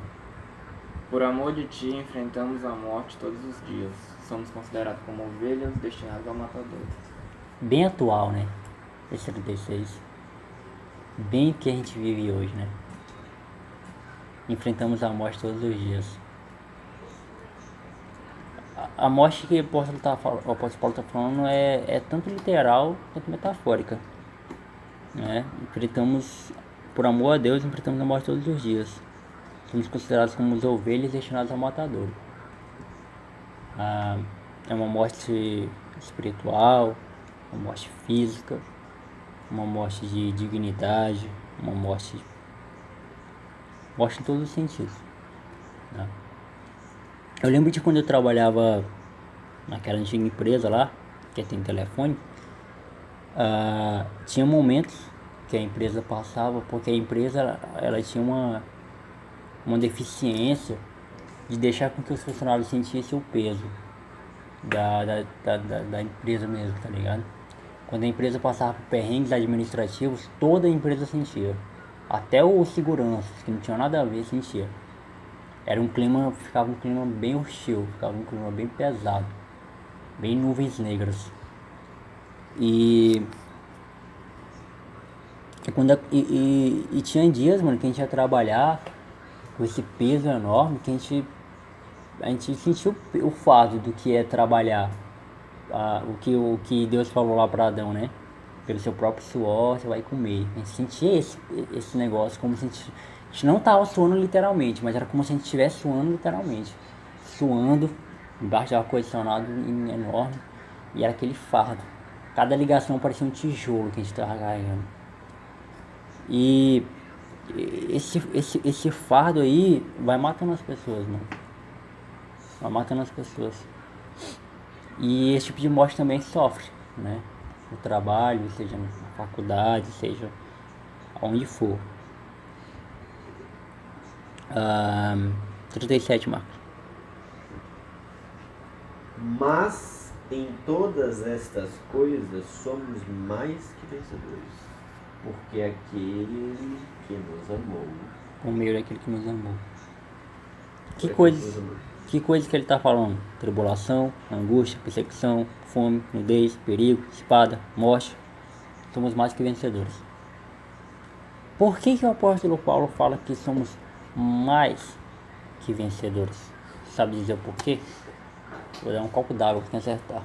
por amor de ti enfrentamos a morte todos os dias. Somos considerados como ovelhas destinadas ao matador. Bem atual, né? Esse 36. Bem o que a gente vive hoje, né? Enfrentamos a morte todos os dias. A morte que o apóstolo Paulo está falando é tanto literal quanto metafórica, né? Enfrentamos, por amor a Deus, enfrentamos a morte todos os dias. Somos considerados como as ovelhas destinadas ao matador. É uma morte espiritual, uma morte física, uma morte de dignidade, uma morte em todos os sentidos, né? Eu lembro de quando eu trabalhava naquela antiga empresa lá, que tem telefone, tinha momentos que a empresa passava, porque a empresa ela tinha uma deficiência de deixar com que os funcionários sentissem o peso da empresa mesmo, tá ligado? Quando a empresa passava por perrengues administrativos, toda a empresa sentia. Até os seguranças, que não tinham nada a ver, sentia. Ficava um clima bem hostil, ficava um clima bem pesado, bem nuvens negras. E tinha dias, mano, que a gente ia trabalhar com esse peso enorme, que a gente sentiu o fardo do que é trabalhar, o que Deus falou lá para Adão, né? Pelo seu próprio suor você vai comer. A gente sentia esse negócio como se a gente não tava suando literalmente, mas era como se a gente estivesse suando literalmente. Suando, embaixo de ar-condicionado enorme, e era aquele fardo. Cada ligação parecia um tijolo que a gente tava carregando. E esse fardo aí vai matando as pessoas, mano. Vai matando as pessoas. E esse tipo de morte também sofre, né? No trabalho, seja na faculdade, seja onde for. 37, Marcos. Mas em todas estas coisas somos mais que vencedores, porque aquele que nos amou. Por meio daquele que nos amou. Que foi coisas aquele que nos amou. Que coisas que ele está falando? Tribulação, angústia, perseguição, fome, nudez, perigo, espada, morte. Somos mais que vencedores. Por que o apóstolo Paulo fala que somos mais que vencedores? Sabe dizer o porquê? Vou dar um copo d'água para acertar.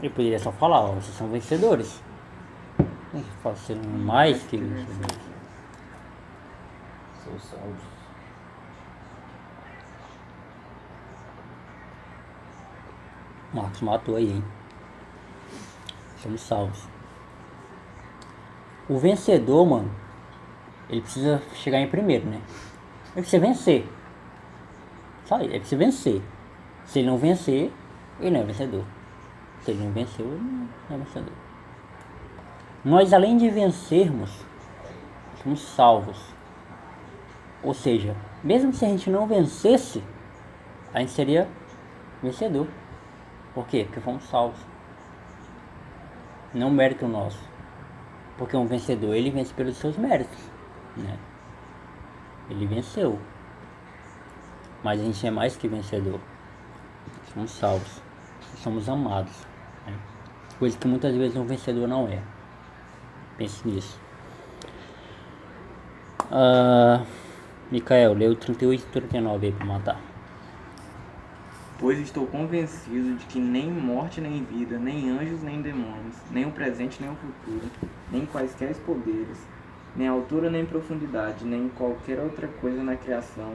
Ele poderia só falar, ó, vocês são vencedores. Ele fala, serão mais que vencedores. São salvos. Marcos matou aí, hein? Somos salvos. O vencedor, mano, ele precisa chegar em primeiro, né? Ele precisa vencer. Só isso, ele precisa vencer. Se ele não vencer, ele não é vencedor. Se ele não venceu, ele não é vencedor. Nós, além de vencermos, somos salvos. Ou seja, mesmo se a gente não vencesse, a gente seria vencedor. Por quê? Porque fomos salvos. Não mérito nosso. Porque um vencedor, ele vence pelos seus méritos, né? Ele venceu. Mas a gente é mais que vencedor. Somos salvos. Somos amados, né? Coisa que muitas vezes um vencedor não é. Pense nisso. Micael, leu 38 e 39 aí pra matar. Pois estou convencido de que nem morte nem vida, nem anjos nem demônios, nem o presente nem o futuro, nem quaisquer poderes, nem altura nem profundidade, nem qualquer outra coisa na criação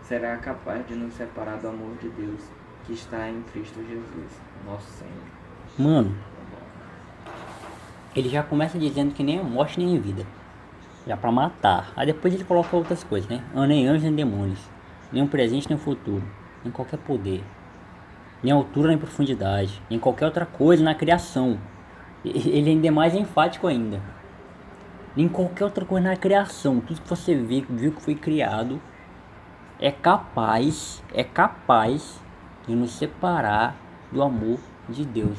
será capaz de nos separar do amor de Deus que está em Cristo Jesus, nosso Senhor. Mano, ele já começa dizendo que nem a morte nem a vida, já pra matar. Aí depois ele coloca outras coisas, né? Nem anjos nem demônios, nem o presente nem o futuro, nem qualquer poder, nem altura nem profundidade, nem qualquer outra coisa na criação. Ele ainda é mais enfático ainda. Nem qualquer outra coisa na criação. Tudo que você viu que foi criado é capaz de nos separar do amor de Deus.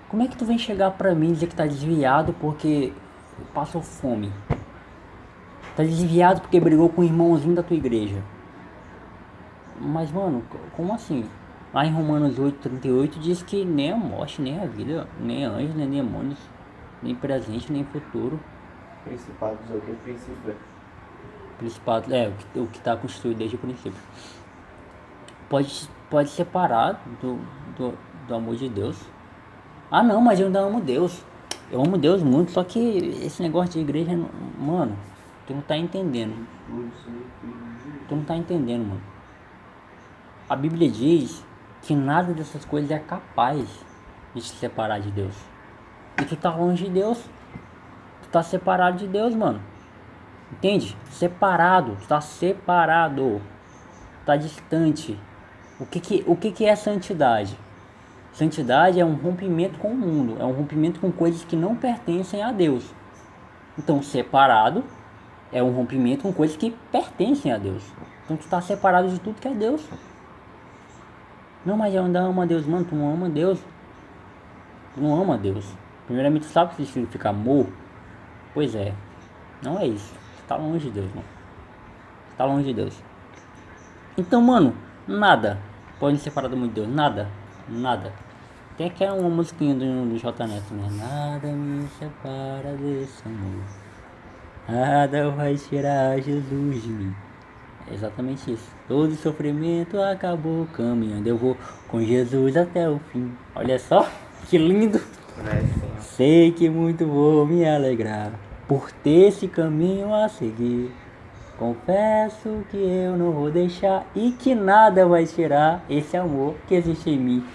Como é que tu vem chegar pra mim e dizer que tá desviado porque passou fome? Tá desviado porque brigou com o irmãozinho da tua igreja? Mas, mano, como assim? Lá em Romanos 8:38 diz que nem a morte, nem a vida, nem anjos, nem demônios, nem presente, nem futuro. Principados é o que? Princípio. Principado, o que está constituído desde o princípio. Pode separar do amor de Deus. Ah não, mas eu ainda amo Deus. Eu amo Deus muito, só que esse negócio de igreja, mano, tu não tá entendendo. Tu não tá entendendo, mano. A Bíblia diz que nada dessas coisas é capaz de te separar de Deus. E tu tá longe de Deus. Tu tá separado de Deus, mano. Entende? Separado. Tu tá separado. Tu tá distante. O que é santidade? Santidade é um rompimento com o mundo. É um rompimento com coisas que não pertencem a Deus. Então, separado é um rompimento com coisas que pertencem a Deus. Então, tu tá separado de tudo que é Deus. Não, mas eu ainda amo a Deus. Mano, tu não ama Deus. Tu não ama Deus. Primeiramente, tu sabe o que significa amor? Pois é. Não é isso. Tu tá longe de Deus, mano. Tu tá longe de Deus. Então, mano, nada pode me separar do amor de Deus. Nada. Nada. Tem aquela uma musiquinha do J Neto, né? Nada me separa desse amor. Nada vai tirar Jesus de mim. É exatamente isso. Todo sofrimento acabou caminhando. Eu vou com Jesus até o fim. Olha só, que lindo. Sei que muito vou me alegrar por ter esse caminho a seguir. Confesso que eu não vou deixar e que nada vai tirar esse amor que existe em mim.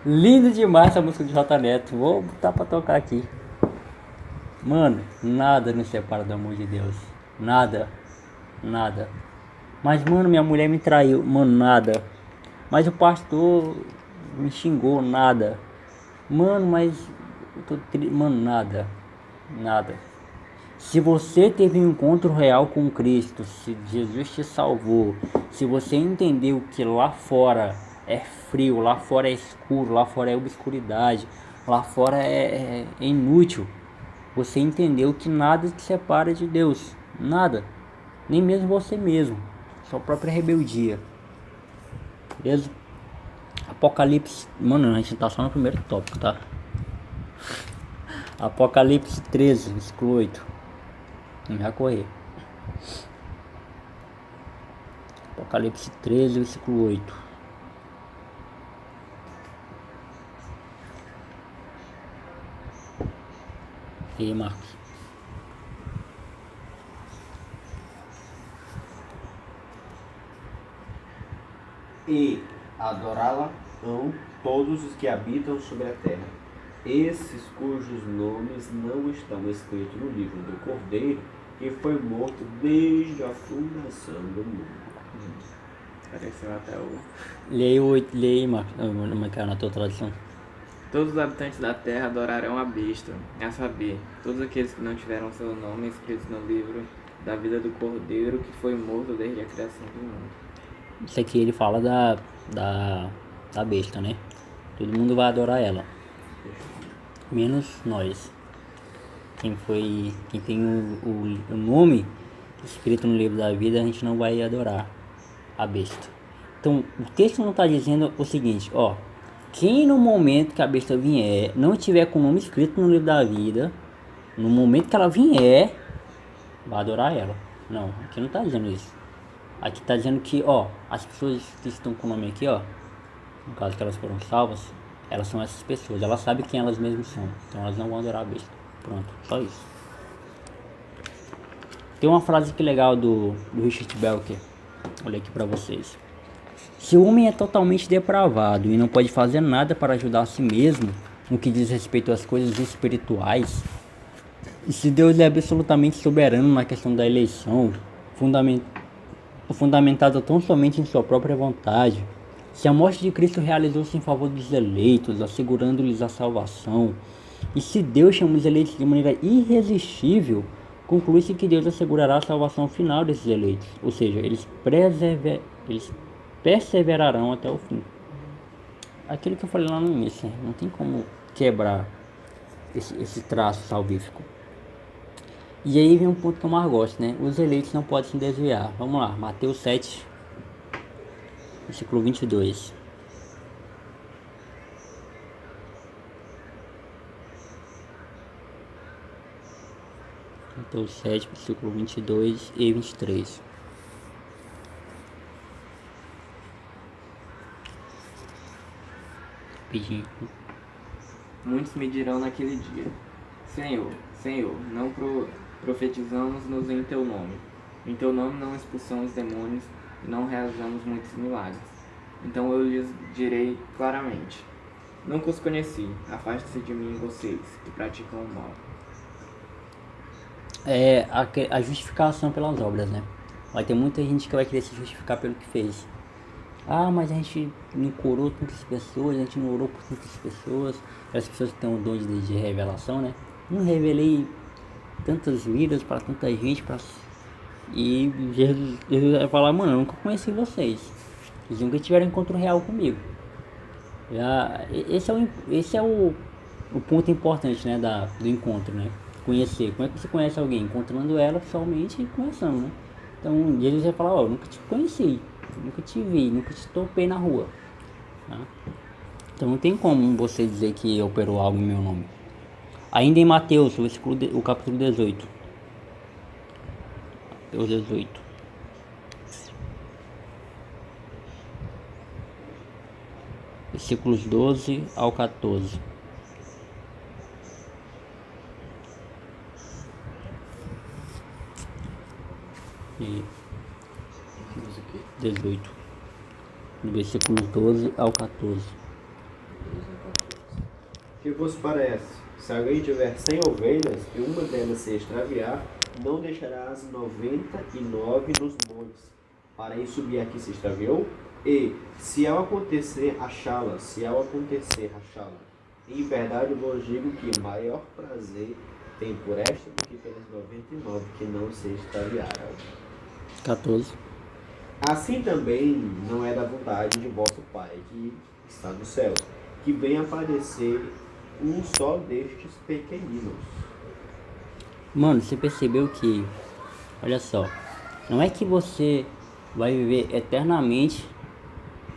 Lindo demais essa música de J Neto. Vou botar pra tocar aqui. Mano, nada nos separa do amor de Deus. Nada. Nada. Mas, mano, minha mulher me traiu. Mano, nada. Mas o pastor me xingou. Nada. Mano, mas... Mano, nada. Nada. Se você teve um encontro real com Cristo, se Jesus te salvou, se você entendeu que lá fora é frio, lá fora é escuro, lá fora é obscuridade, lá fora é inútil, você entendeu que nada te separa de Deus, nada, nem mesmo você mesmo, sua própria rebeldia, beleza? Apocalipse, mano, a gente tá só no primeiro tópico, tá? Apocalipse 13, versículo 8. Vamos já correr. Apocalipse 13, versículo 8. E aí, Marcos? E adorá-la-ão todos os que habitam sobre a terra, esses cujos nomes não estão escritos no livro do Cordeiro, que foi morto desde a fundação do mundo. Apareceu até o... Leia aí, Marcos. Na tua tradução. Todos os habitantes da terra adorarão a besta, a saber, todos aqueles que não tiveram seu nome escritos no livro da vida do Cordeiro, que foi morto desde a criação do mundo. Isso aqui ele fala da besta, né? Todo mundo vai adorar ela, menos nós. Quem tem o nome escrito no livro da vida, a gente não vai adorar a besta. Então, o texto não está dizendo o seguinte, ó: quem no momento que a besta vier, não tiver com o nome escrito no livro da vida, no momento que ela vier, vai adorar ela. Não, aqui não está dizendo isso. Aqui está dizendo que, ó, as pessoas que estão com o nome aqui, ó, no caso que elas foram salvas, elas são essas pessoas, elas sabem quem elas mesmas são, então elas não vão adorar a besta. Pronto, só isso. Tem uma frase que legal do Richard Belker, olha aqui pra vocês. Se o homem é totalmente depravado e não pode fazer nada para ajudar a si mesmo no que diz respeito às coisas espirituais, e se Deus é absolutamente soberano na questão da eleição, fundamentado tão somente em sua própria vontade, se a morte de Cristo realizou-se em favor dos eleitos, assegurando-lhes a salvação, e se Deus chama os eleitos de maneira irresistível, conclui-se que Deus assegurará a salvação final desses eleitos, ou seja, eles perseverarão até o fim. Aquilo que eu falei lá no início, não tem como quebrar esse traço salvífico. E aí vem um ponto que eu mais gosto, né? Os eleitos não podem se desviar. Vamos lá, Mateus 7, versículo 22. Mateus 7, versículo 22 e 23. Rapidinho. Muitos me dirão naquele dia: Senhor, Senhor, não profetizamos-nos em Teu nome. Em Teu nome não expulsamos demônios e não realizamos muitos milagres. Então eu lhes direi claramente: nunca os conheci, afaste-se de mim vocês, que praticam o mal. É a justificação pelas obras, né? Vai ter muita gente que vai querer se justificar pelo que fez. Ah, mas a gente não curou tantas pessoas, a gente não orou por tantas pessoas. As pessoas que têm o dom de revelação, né? Não revelei tantas vidas para tanta gente. E Jesus vai falar: mano, eu nunca conheci vocês. Vocês nunca tiveram encontro real comigo. Esse é o ponto importante, né, do encontro, né? Conhecer. Como é que você conhece alguém? Encontrando ela pessoalmente e conversando, né? Então Jesus vai falar: ó, eu nunca te conheci, nunca te vi, nunca te topei na rua, tá? Então não tem como você dizer que operou algo em meu nome. Ainda em Mateus, o capítulo 18. Mateus 18. Versículos 12 ao 14. E 18. Do versículo 12 ao 14. Que vos parece? Se alguém tiver 100 ovelhas e uma delas se extraviar, não deixará as 99 nos montes, para ir subir a que se extraviou? E, se ao acontecer achá-la, em verdade vos digo que maior prazer tem por esta do que pelas 99 que não se extraviaram. 14. Assim também não é da vontade de vosso Pai que está no céu, que venha aparecer um só destes pequeninos. Mano, você percebeu que, olha só, não é que você vai viver eternamente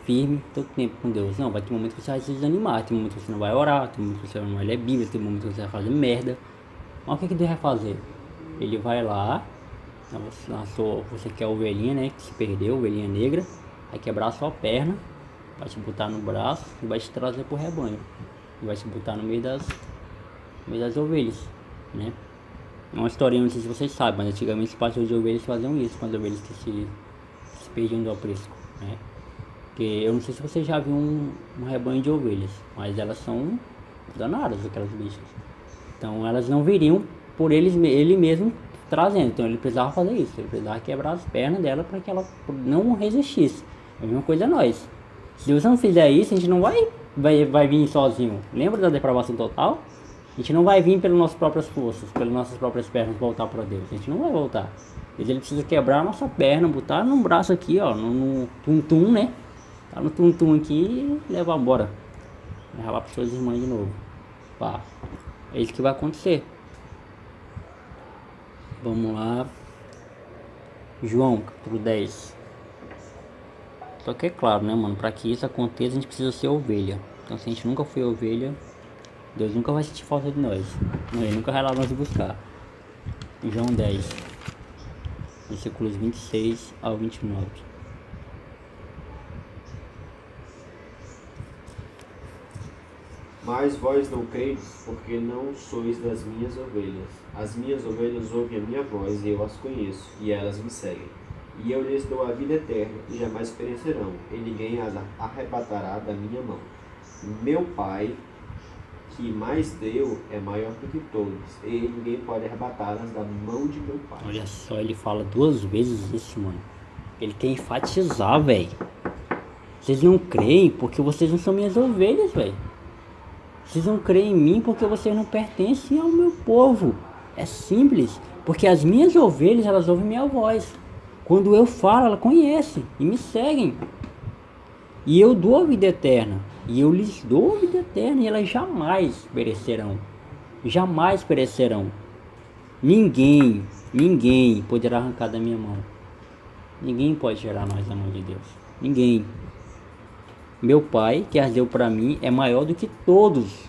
firme todo tempo com Deus. Não, vai ter um momento que você vai se desanimar, tem um momento que você não vai orar, tem um momento que você não vai ler Bíblia, tem um momento que você vai fazer merda. Mas o que Deus vai fazer? Ele vai lá, você quer a ovelhinha, né, que se perdeu, ovelhinha negra, vai quebrar a sua perna, vai te botar no braço e vai te trazer pro rebanho. E vai te botar no meio das ovelhas, né? É uma historinha, não sei se vocês sabem, mas antigamente os pastores de ovelhas faziam isso com as ovelhas que se perdiam do aprisco, né? Porque eu não sei se você já viu um rebanho de ovelhas, mas elas são danadas, aquelas bichas. Então elas não viriam por ele mesmo trazendo. Então ele precisava fazer isso, ele precisava quebrar as pernas dela para que ela não resistisse. A mesma coisa é nós. Se você não fizer isso, a gente não vai vir sozinho. Lembra da depravação total? A gente não vai vir pelas nossas próprias forças, pelas nossas próprias pernas voltar para Deus. A gente não vai voltar. Ele precisa quebrar a nossa perna, botar no braço aqui, ó, no tum-tum, né? Tá no tum-tum aqui e levar embora. Levar lá para suas irmãs de novo. Pá. É isso que vai acontecer. Vamos lá. João, capítulo 10. Só que é claro, né, mano? Para que isso aconteça, a gente precisa ser ovelha. Então, se a gente nunca foi ovelha, Deus nunca vai sentir falta de nós. Ele nunca vai lá nos buscar. João 10, versículos 26 ao 29. Mas vós não credes, porque não sois das minhas ovelhas. As minhas ovelhas ouvem a minha voz, e eu as conheço, e elas me seguem. E eu lhes dou a vida eterna, e jamais perecerão, e ninguém as arrebatará da minha mão. Meu Pai, que mais deu, é maior do que todos, e ninguém pode arrebatá-las da mão de meu Pai. Olha só, ele fala 2 vezes isso, mano. Ele quer enfatizar, velho. Vocês não creem porque vocês não são minhas ovelhas, velho. Vocês não creem em mim porque vocês não pertencem ao meu povo. É simples. Porque as minhas ovelhas, elas ouvem minha voz. Quando eu falo, elas conhecem e me seguem. E eu dou a vida eterna. E eu lhes dou a vida eterna. E elas jamais perecerão. Jamais perecerão. Ninguém poderá arrancar da minha mão. Ninguém pode tirar nós da mão de Deus. Ninguém. Meu Pai, que as deu para mim, é maior do que todos.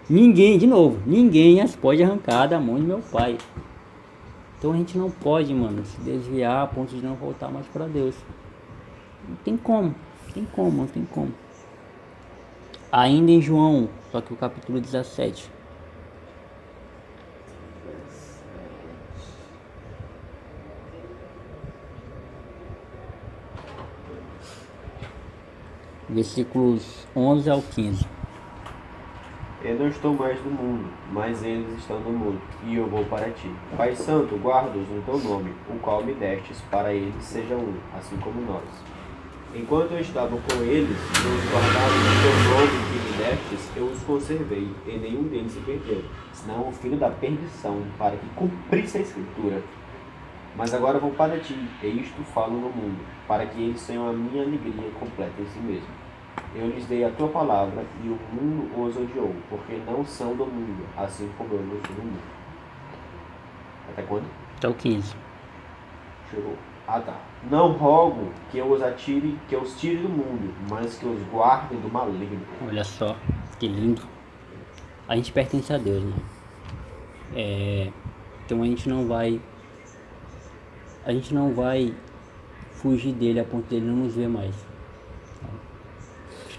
Ninguém as pode arrancar da mão de meu Pai. Então a gente não pode, mano, se desviar a ponto de não voltar mais para Deus. Não tem como. Ainda em João, só que o capítulo 17. Versículos 11 ao 15. Eu não estou mais no mundo, mas eles estão no mundo, e eu vou para ti. Pai Santo, guarda-os no teu nome, o qual me destes, para eles sejam um, assim como nós. Enquanto eu estava com eles, nos guardados no teu nome que me destes, eu os conservei, e nenhum deles se perdeu, senão o filho da perdição, para que cumprisse a Escritura. Mas agora vou para ti, e isto falo no mundo, para que eles tenham a minha alegria completa em si mesmo. Eu lhes dei a tua palavra, e o mundo os odiou, porque não são do mundo, assim como eu não sou do mundo. Até quando? Até o 15. Chegou. Ah, tá. Não rogo que eu os tire do mundo, mas que os guardem do maligno. Olha só, que lindo. A gente pertence a Deus, né? Então a gente não vai fugir dele a ponto dele não nos ver mais.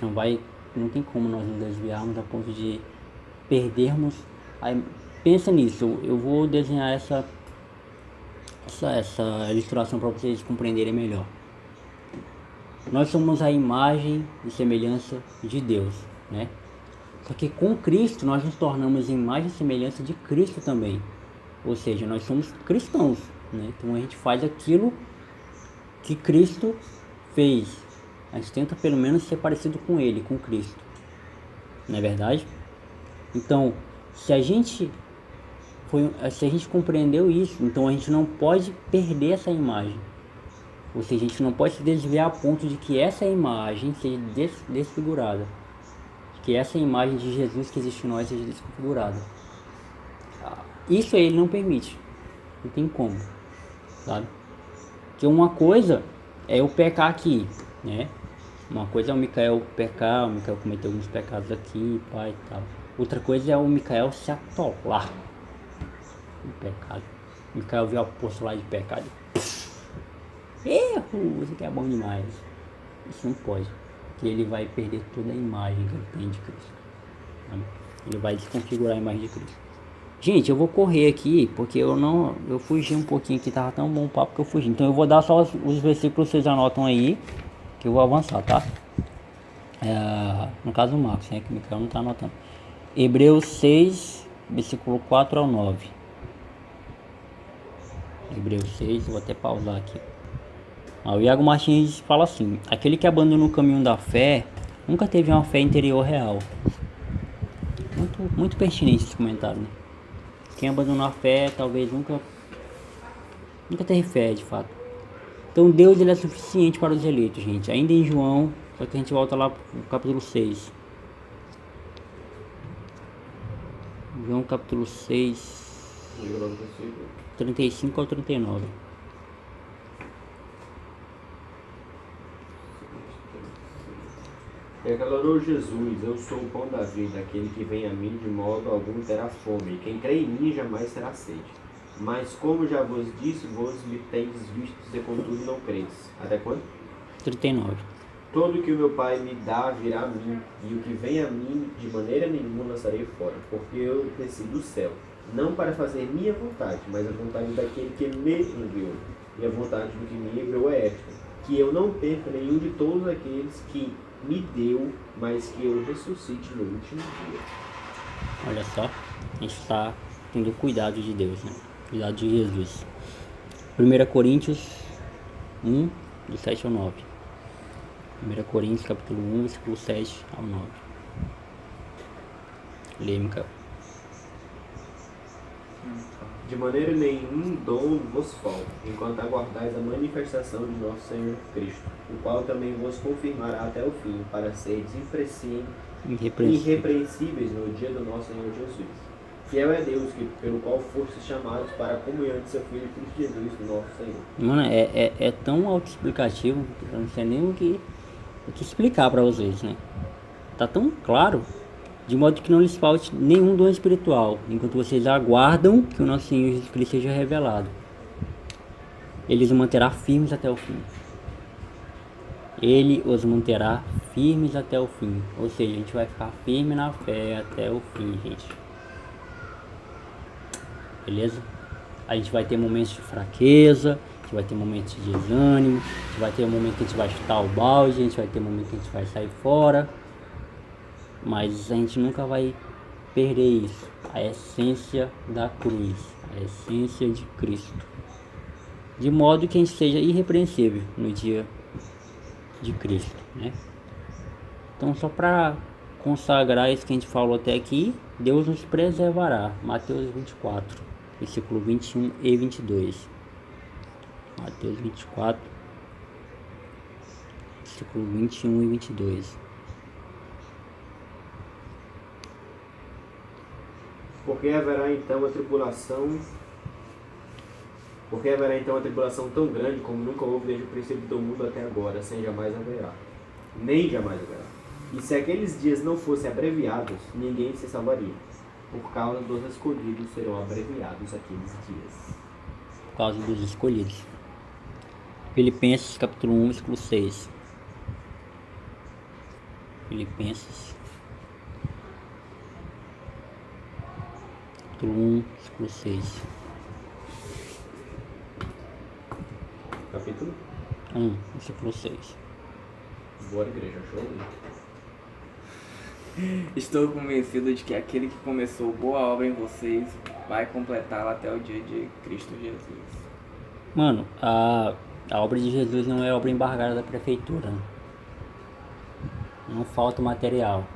A gente não tem como nós nos desviarmos a ponto de perdermos. Aí, pensa nisso, eu vou desenhar essa ilustração para vocês compreenderem melhor. Nós somos a imagem e semelhança de Deus, né? Só que com Cristo nós nos tornamos imagem e semelhança de Cristo também. Ou seja, nós somos cristãos, né? Então a gente faz aquilo que Cristo fez. A gente tenta pelo menos ser parecido com Ele, com Cristo. Não é verdade? Então, se a gente se a gente compreendeu isso, então a gente não pode perder essa imagem. Ou seja, a gente não pode se desviar a ponto de que essa imagem seja desfigurada. Que essa imagem de Jesus que existe em nós seja desfigurada. Isso ele não permite. Não tem como. Sabe? Porque uma coisa é eu pecar aqui, né? Uma coisa é o Micael pecar, o Micael cometer alguns pecados aqui, pai e tal. Outra coisa é o Micael se atolar no pecado. O Micael viu o apóstolo lá de pecado. Erro! Isso aqui é bom demais. Isso não pode. Porque ele vai perder toda a imagem que ele tem de Cristo. Ele vai desconfigurar a imagem de Cristo. Gente, eu vou correr aqui, porque eu fugi um pouquinho aqui, tava tão bom o papo que eu fugi. Então eu vou dar só os versículos, vocês anotam aí, que eu vou avançar, tá? No caso o Marcos, né, que o Micael não tá anotando. Hebreus 6, versículo 4 ao 9. Hebreus 6, vou até pausar aqui. O Iago Martins fala assim: aquele que abandona o caminho da fé nunca teve uma fé interior real. Muito pertinente esse comentário, né? Quem abandonou a fé talvez nunca teve fé, de fato. Então Deus, ele é suficiente para os eleitos, gente. Ainda em João, só que a gente volta lá no capítulo 6. João capítulo 6, 35 ao 39. Declarou Jesus: eu sou o pão da vida, aquele que vem a mim de modo algum terá fome, e quem crê em mim jamais terá sede. Mas como já vos disse, vos me tendes vistos e contudo não credes. Até quando? 39. Todo que o meu Pai me dá virá a mim, e o que vem a mim de maneira nenhuma lançarei fora, porque eu desci do céu, não para fazer minha vontade, mas a vontade daquele que me enviou. E a vontade do que me enviou é esta, que eu não perca nenhum de todos aqueles que me deu, mas que eu ressuscite no último dia. Olha só, a gente está tendo cuidado de Deus, né? Cuidado de Jesus. 1 Coríntios 1, do 7 ao 9. 1 Coríntios, capítulo 1, versículo 7 ao 9. Lê, Micael. De maneira nenhum dom vos falta, enquanto aguardais a manifestação de nosso Senhor Cristo, o qual também vos confirmará até o fim, para seres irrepreensíveis no dia do nosso Senhor Jesus. Fiel é Deus, pelo qual fostes chamados para a comunhão de seu Filho Cristo Jesus, nosso Senhor. Mano, é tão autoexplicativo que eu não sei nem o que explicar para vocês, né? Tá tão claro, de modo que não lhes falte nenhum dom espiritual, enquanto vocês aguardam que o nosso Senhor Jesus Cristo seja revelado. Ele os manterá firmes até o fim. Ele os manterá firmes até o fim. Ou seja, a gente vai ficar firme na fé até o fim, gente. Beleza? A gente vai ter momentos de fraqueza, a gente vai ter momentos de desânimo, a gente vai ter um momento que a gente vai chutar o balde, a gente vai ter um momento que a gente vai sair fora. Mas a gente nunca vai perder isso, a essência da cruz, a essência de Cristo, de modo que a gente seja irrepreensível no dia de Cristo, né? Então, só para consagrar isso que a gente falou até aqui, Deus nos preservará. Mateus 24, versículo 21 e 22. Mateus 24, versículo 21 e 22. Porque haverá então a tribulação tão grande como nunca houve desde o princípio do mundo até agora, sem jamais haverá. Nem jamais haverá. E se aqueles dias não fossem abreviados, ninguém se salvaria. Por causa dos escolhidos serão abreviados aqueles dias. Por causa dos escolhidos. Filipenses capítulo 1, versículo 6. Filipenses capítulo 1, versículo 6. Capítulo 1, versículo 6. Bora, igreja, show. Estou convencido de que aquele que começou boa obra em vocês vai completá-la até o dia de Cristo Jesus. Mano, a obra de Jesus não é obra embargada da prefeitura. Não falta material.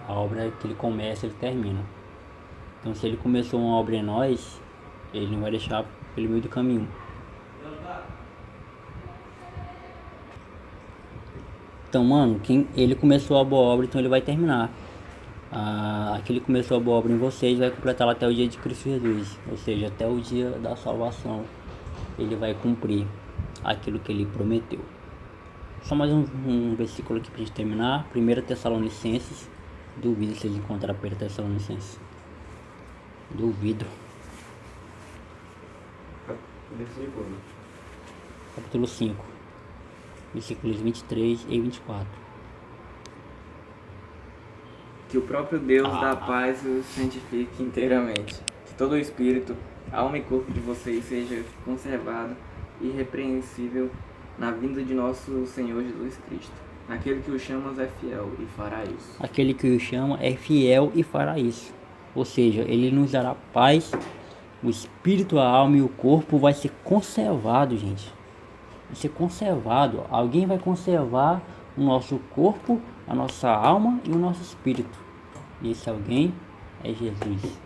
A obra que ele começa, ele termina. Então se ele começou uma obra em nós, ele não vai deixar pelo meio do caminho. Então, mano, ele começou a boa obra, então ele vai terminar. Aquele que começou a boa obra em vocês vai completá-la até o dia de Cristo Jesus, ou seja, até o dia da salvação. Ele vai cumprir aquilo que ele prometeu. Só mais um versículo aqui pra gente terminar. 1 Tessalonicenses. Duvido se eles encontraram 1 Tessalonicenses. Duvido. Versículo. Capítulo 5. Versículos 23 e 24. Que o próprio Deus da paz os santifique inteiramente. Que todo o espírito, alma e corpo de vocês seja conservado irrepreensível na vinda de nosso Senhor Jesus Cristo. Aquele que o chama é fiel e fará isso. Aquele que o chama é fiel e fará isso. Ou seja, ele nos dará paz. O espírito, a alma e o corpo vai ser conservado, gente. Vai ser conservado. Alguém vai conservar o nosso corpo, a nossa alma e o nosso espírito. E esse alguém é Jesus.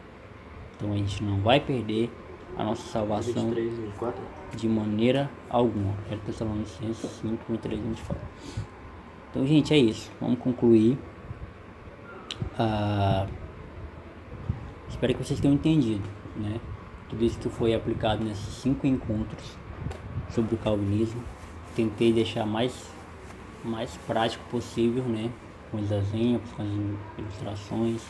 Então a gente não vai perder a nossa salvação 23 e 24. de maneira alguma. 1 Tessalonicenses 5, 23 e 24. Então, gente, é isso. Vamos concluir. Espero que vocês tenham entendido, né? Tudo isso que foi aplicado nesses 5 encontros sobre o calvinismo. Tentei deixar mais prático possível, né? Com os exemplos, com as ilustrações.